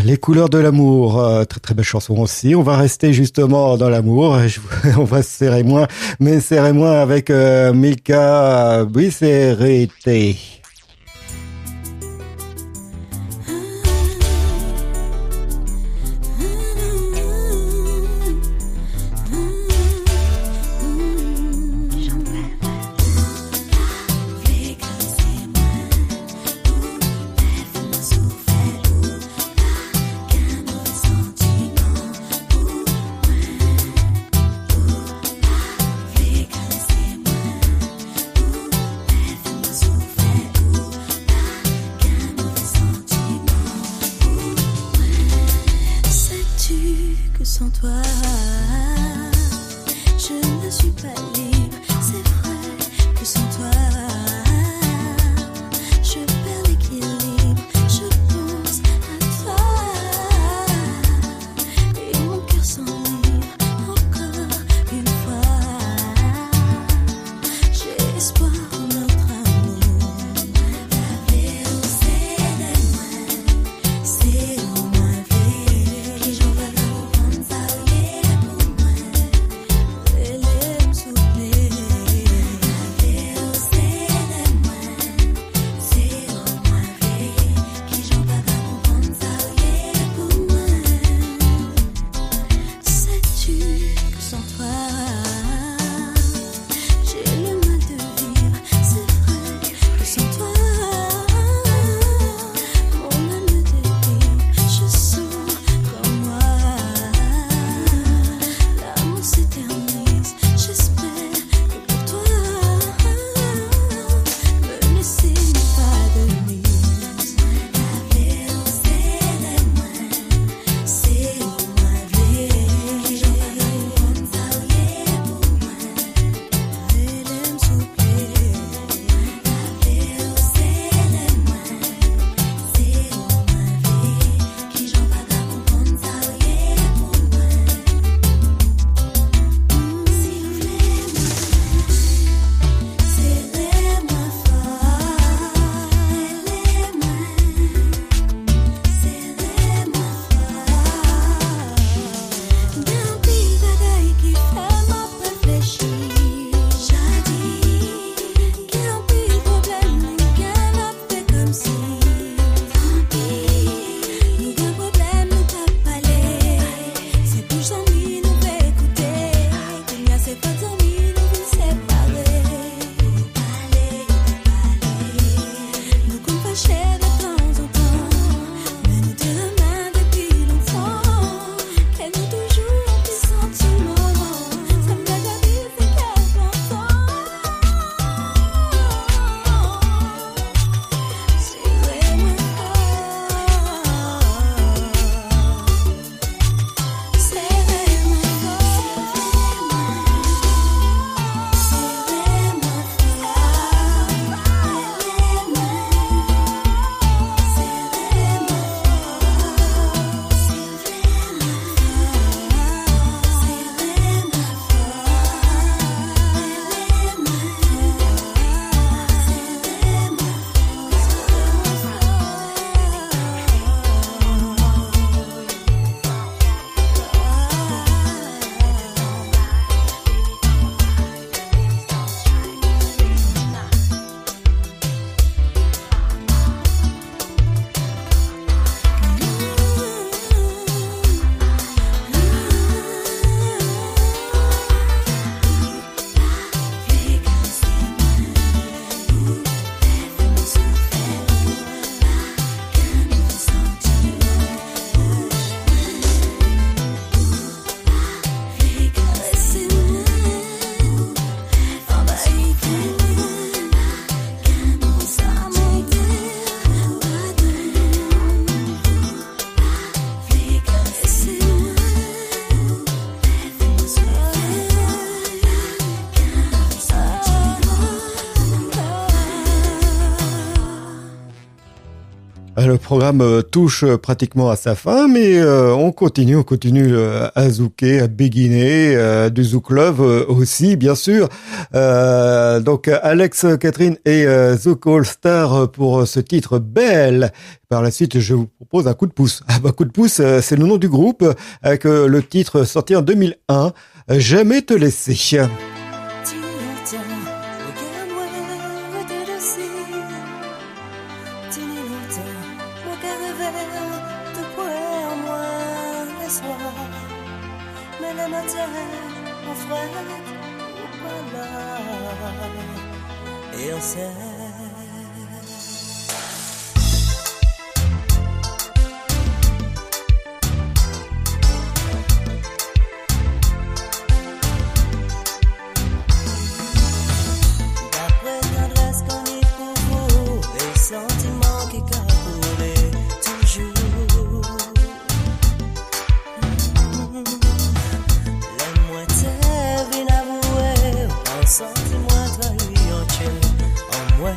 les couleurs de l'amour, très très belle chanson aussi. On va rester justement dans l'amour. On va se serrer moins, mais serrer moins avec Mika Buiserete. Sans toi, je ne suis pas libre. C'est vrai que sans toi, je perds l'équilibre. Je pense à toi et mon cœur s'enivre encore une fois. J'ai espoir en notre amour. La vie, c'est au moins vrai que j'en vais. le programme touche pratiquement à sa fin, mais on continue à zouker, à béguiner, du zouk love aussi, bien sûr. Donc Alex, Catherine et Zouk All Star pour ce titre Belle. Par la suite, je vous propose un coup de pouce. Coup de pouce, c'est le nom du groupe, avec le titre sorti en 2001, Jamais te laisser. Et on sait d'après l'adresse qu'on y trouve, les sentiments qui capoulent toujours. Les moitiés inavouées, en sentiment trahi en chill. Moi,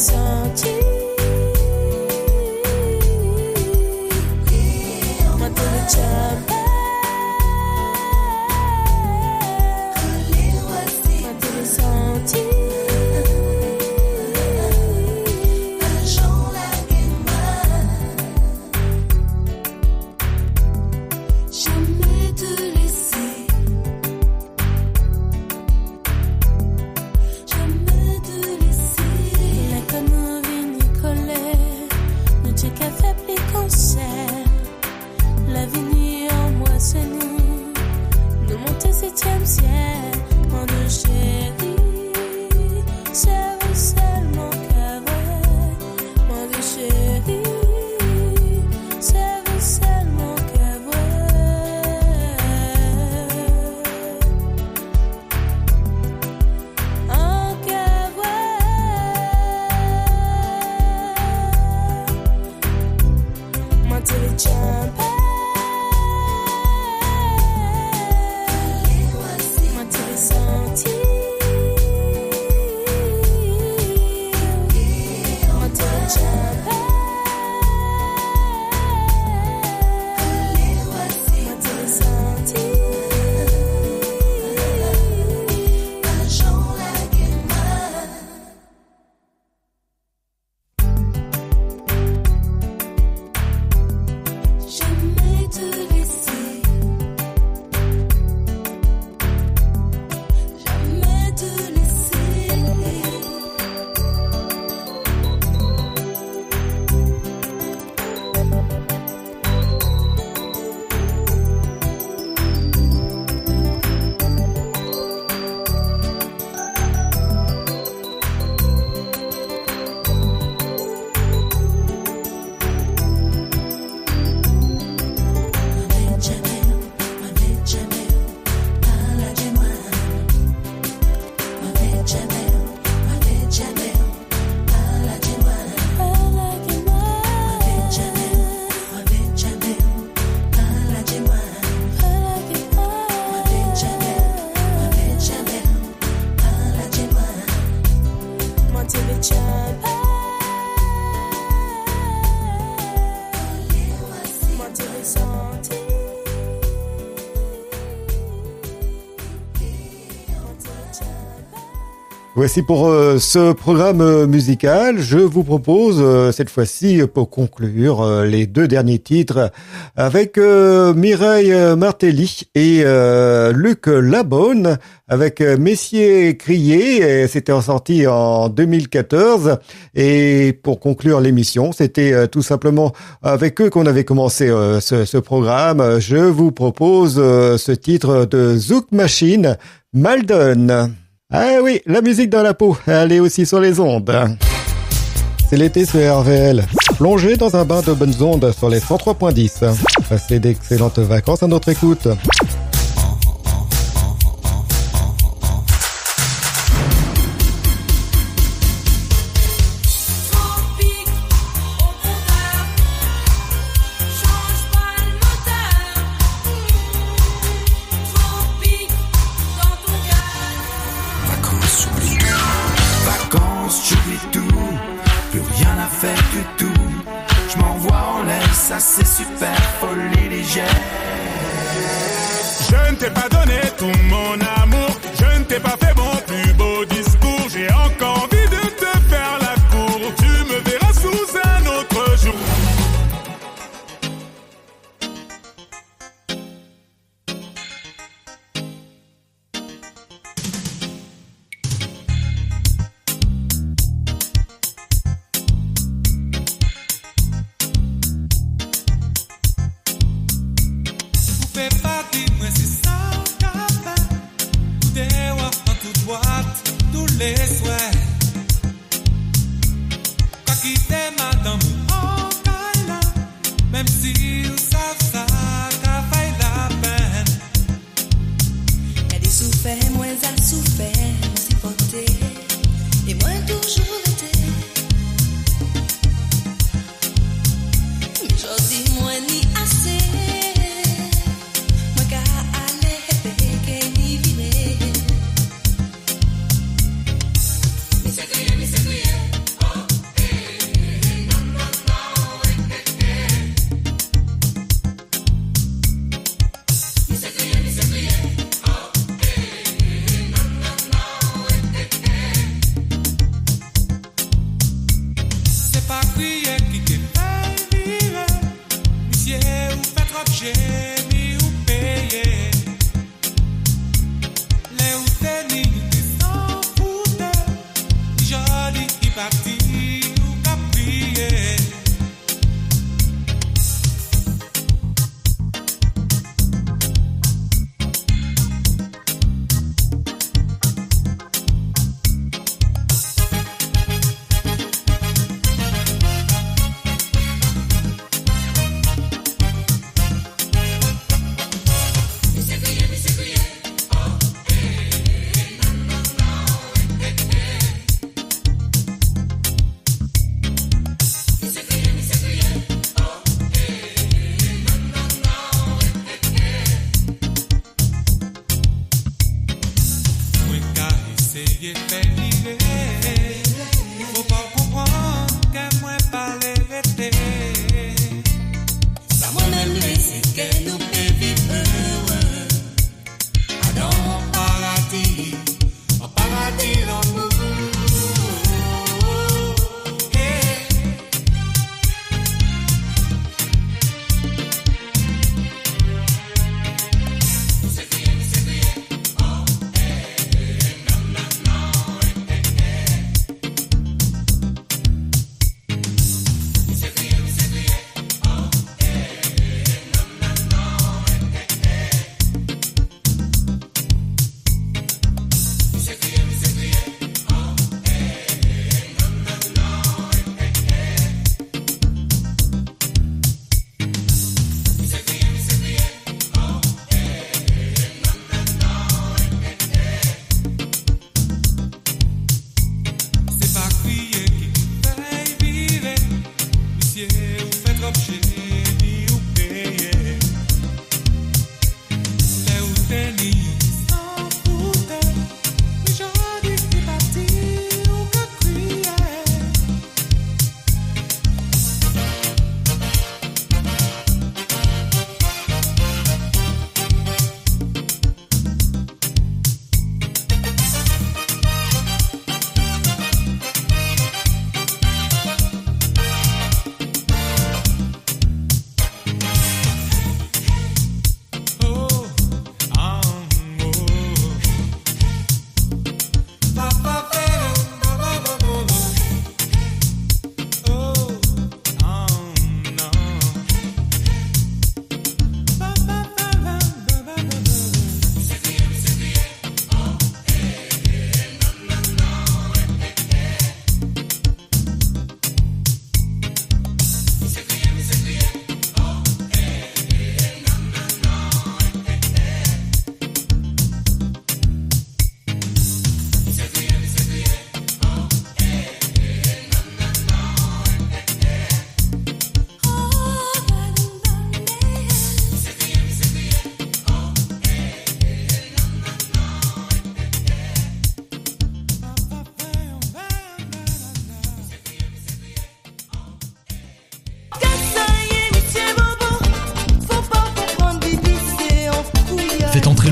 senti. Moi te le jamais. Moi te le senti. Jamais te laisser, jamais te laisser. La comme vini colère, nous t'es qu'à faire plus concert. L'avenir en moissonné, nous montons 7e ciel. Mon de chérie, c'est seulement qu'à vrai. Mon de chérie, c'est seulement qu'à vrai. En qu'à vrai. Moi te le tiens pas. Moi te le senti. Moi te le tiens pas. Moi te le senti. Jamais te laisser, jamais te laisser. Moi te le tiens pas. Moi te le senti. Moi te le tiens pas. Voici pour ce programme musical. Je vous propose cette fois-ci, pour conclure, les deux derniers titres avec Mireille Martelly et Luc Labonne avec Messier Crié. C'était sorti en 2014. Et pour conclure l'émission, c'était tout simplement avec eux qu'on avait commencé ce programme. Je vous propose ce titre de Zouk Machine, Maldon. Ah oui, la musique dans la peau, elle est aussi sur les ondes. C'est l'été sur RVL. Plongez dans un bain de bonnes ondes sur les 103.10. Passez d'excellentes vacances à notre écoute. Tropique, au contraire, change pas le moteur. Tropique, dans ton cœur. Vacances, j'oublie tout. Vacances, j'oublie tout. Plus rien à faire du tout. Je m'envoie en l'air, ça c'est super. Folie légère. Je ne t'ai pas donné tout mon amour, je ne t'ai pas fait mon plus beau discours. J'ai encore envie de te faire la cour, tu me verras sous un autre jour. Fais pas dis-moi si ça qu'a fait. Ou des en tout bois.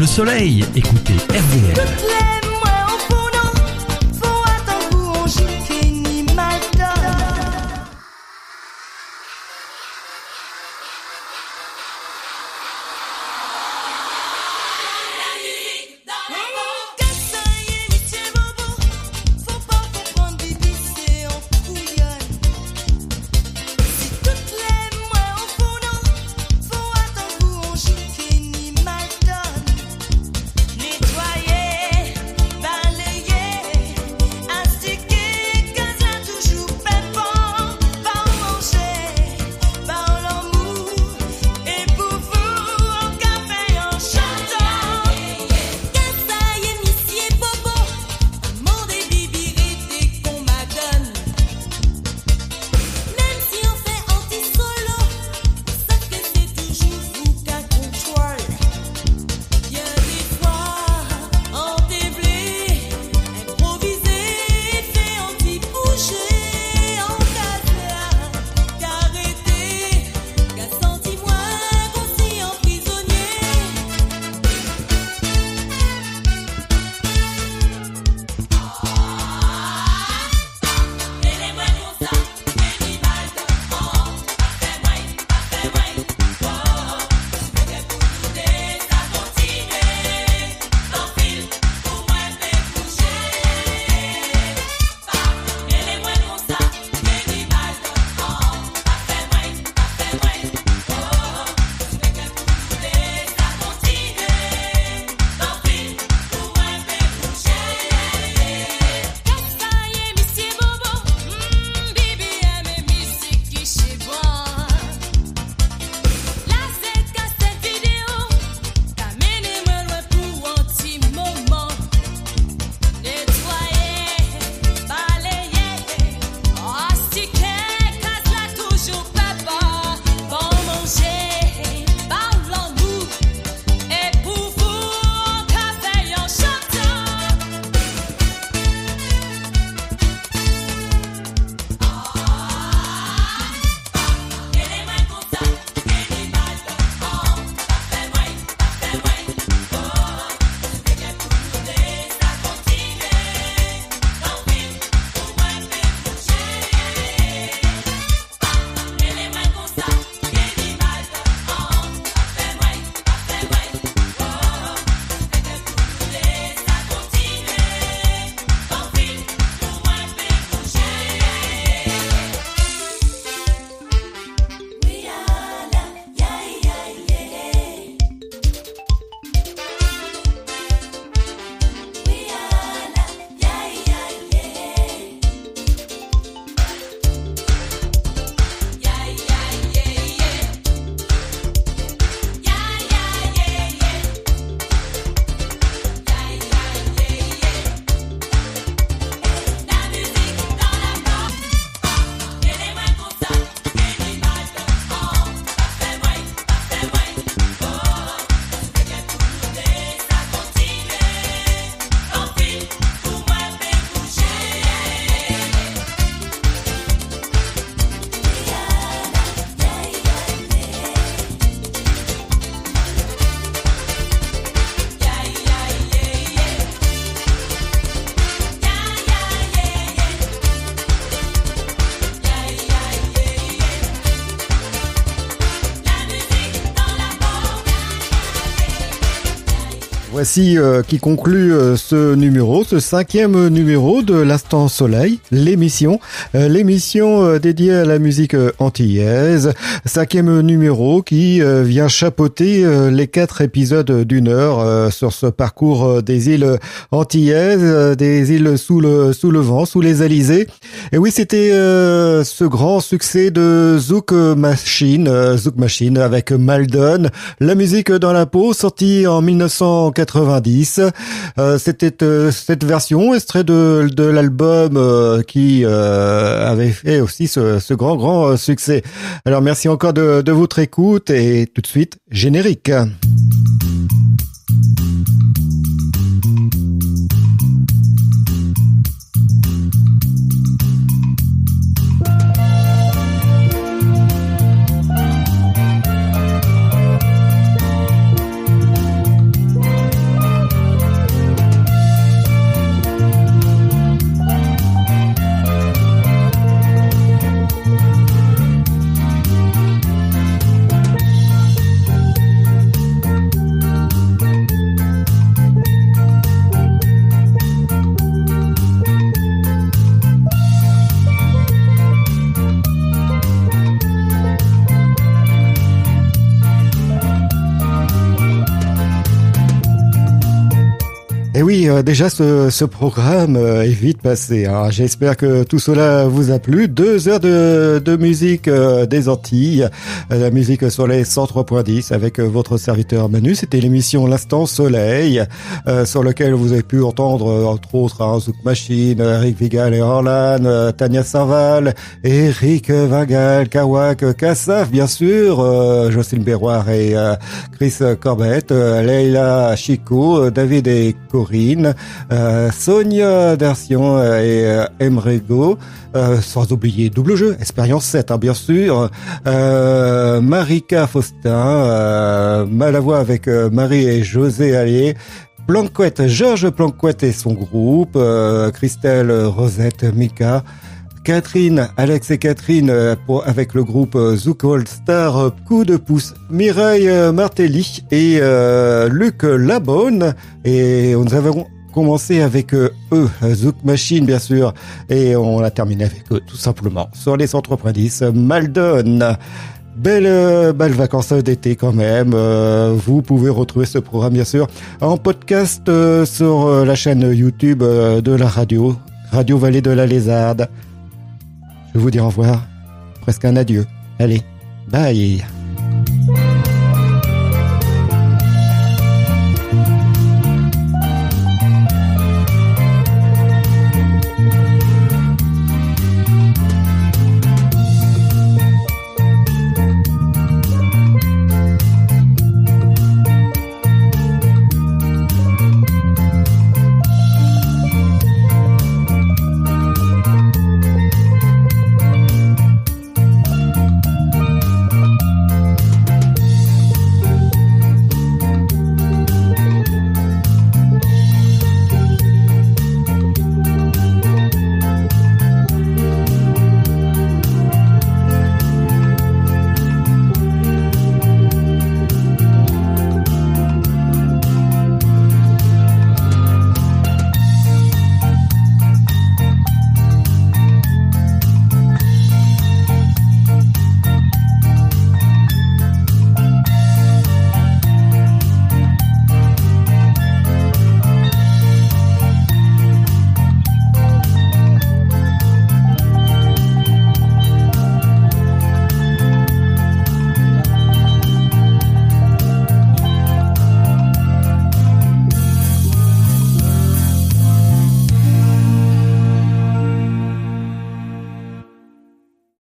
le soleil. Écoutez RVL. Voici qui conclut ce numéro, ce 5e numéro de l'Instant Soleil, l'émission dédiée à la musique antillaise, 5e numéro qui vient chapeauter les 4 épisodes d'une heure sur ce parcours des îles antillaises, des îles sous le vent, sous les alizés. Et oui, c'était ce grand succès de Zouk Machine avec Maldon, la musique dans la peau, sortie en 1990. C'était cette version extrait de l'album qui avait fait aussi ce grand succès. Alors merci encore de votre écoute et tout de suite générique. Et oui, déjà ce programme est vite passé. Hein. J'espère que tout cela vous a plu. 2 heures de musique des Antilles, la musique sur les 103.10 avec votre serviteur Manu. C'était l'émission L'Instant Soleil, sur lequel vous avez pu entendre entre autres Zouk Machine, Eric Vigal et Orlan, Tania Sarval, Eric Vingal, Kawak, Kassaf bien sûr, Jocelyne Berroir et Chris Corbett, Leila Chico, David et Corinne, Sonia Darcion et Emrego, sans oublier Double Jeu, Expérience 7 bien sûr, Marika Faustin, Malavoie avec Marie et José Allier, Planquette, Georges Planquette et son groupe, Christelle, Rosette, Mika, Catherine, Alex et Catherine avec le groupe Zouk All Star, Coup de pouce, Mireille Martelly et Luc Labonne. Et nous avons commencé avec eux, Zouk Machine bien sûr, et on a terminé avec eux tout simplement sur les 103.10 Maldon. Belles vacances d'été quand même. Vous pouvez retrouver ce programme bien sûr en podcast sur la chaîne YouTube de la Radio Vallée de la Lézarde. Je vous dis au revoir, presque un adieu. Allez, bye.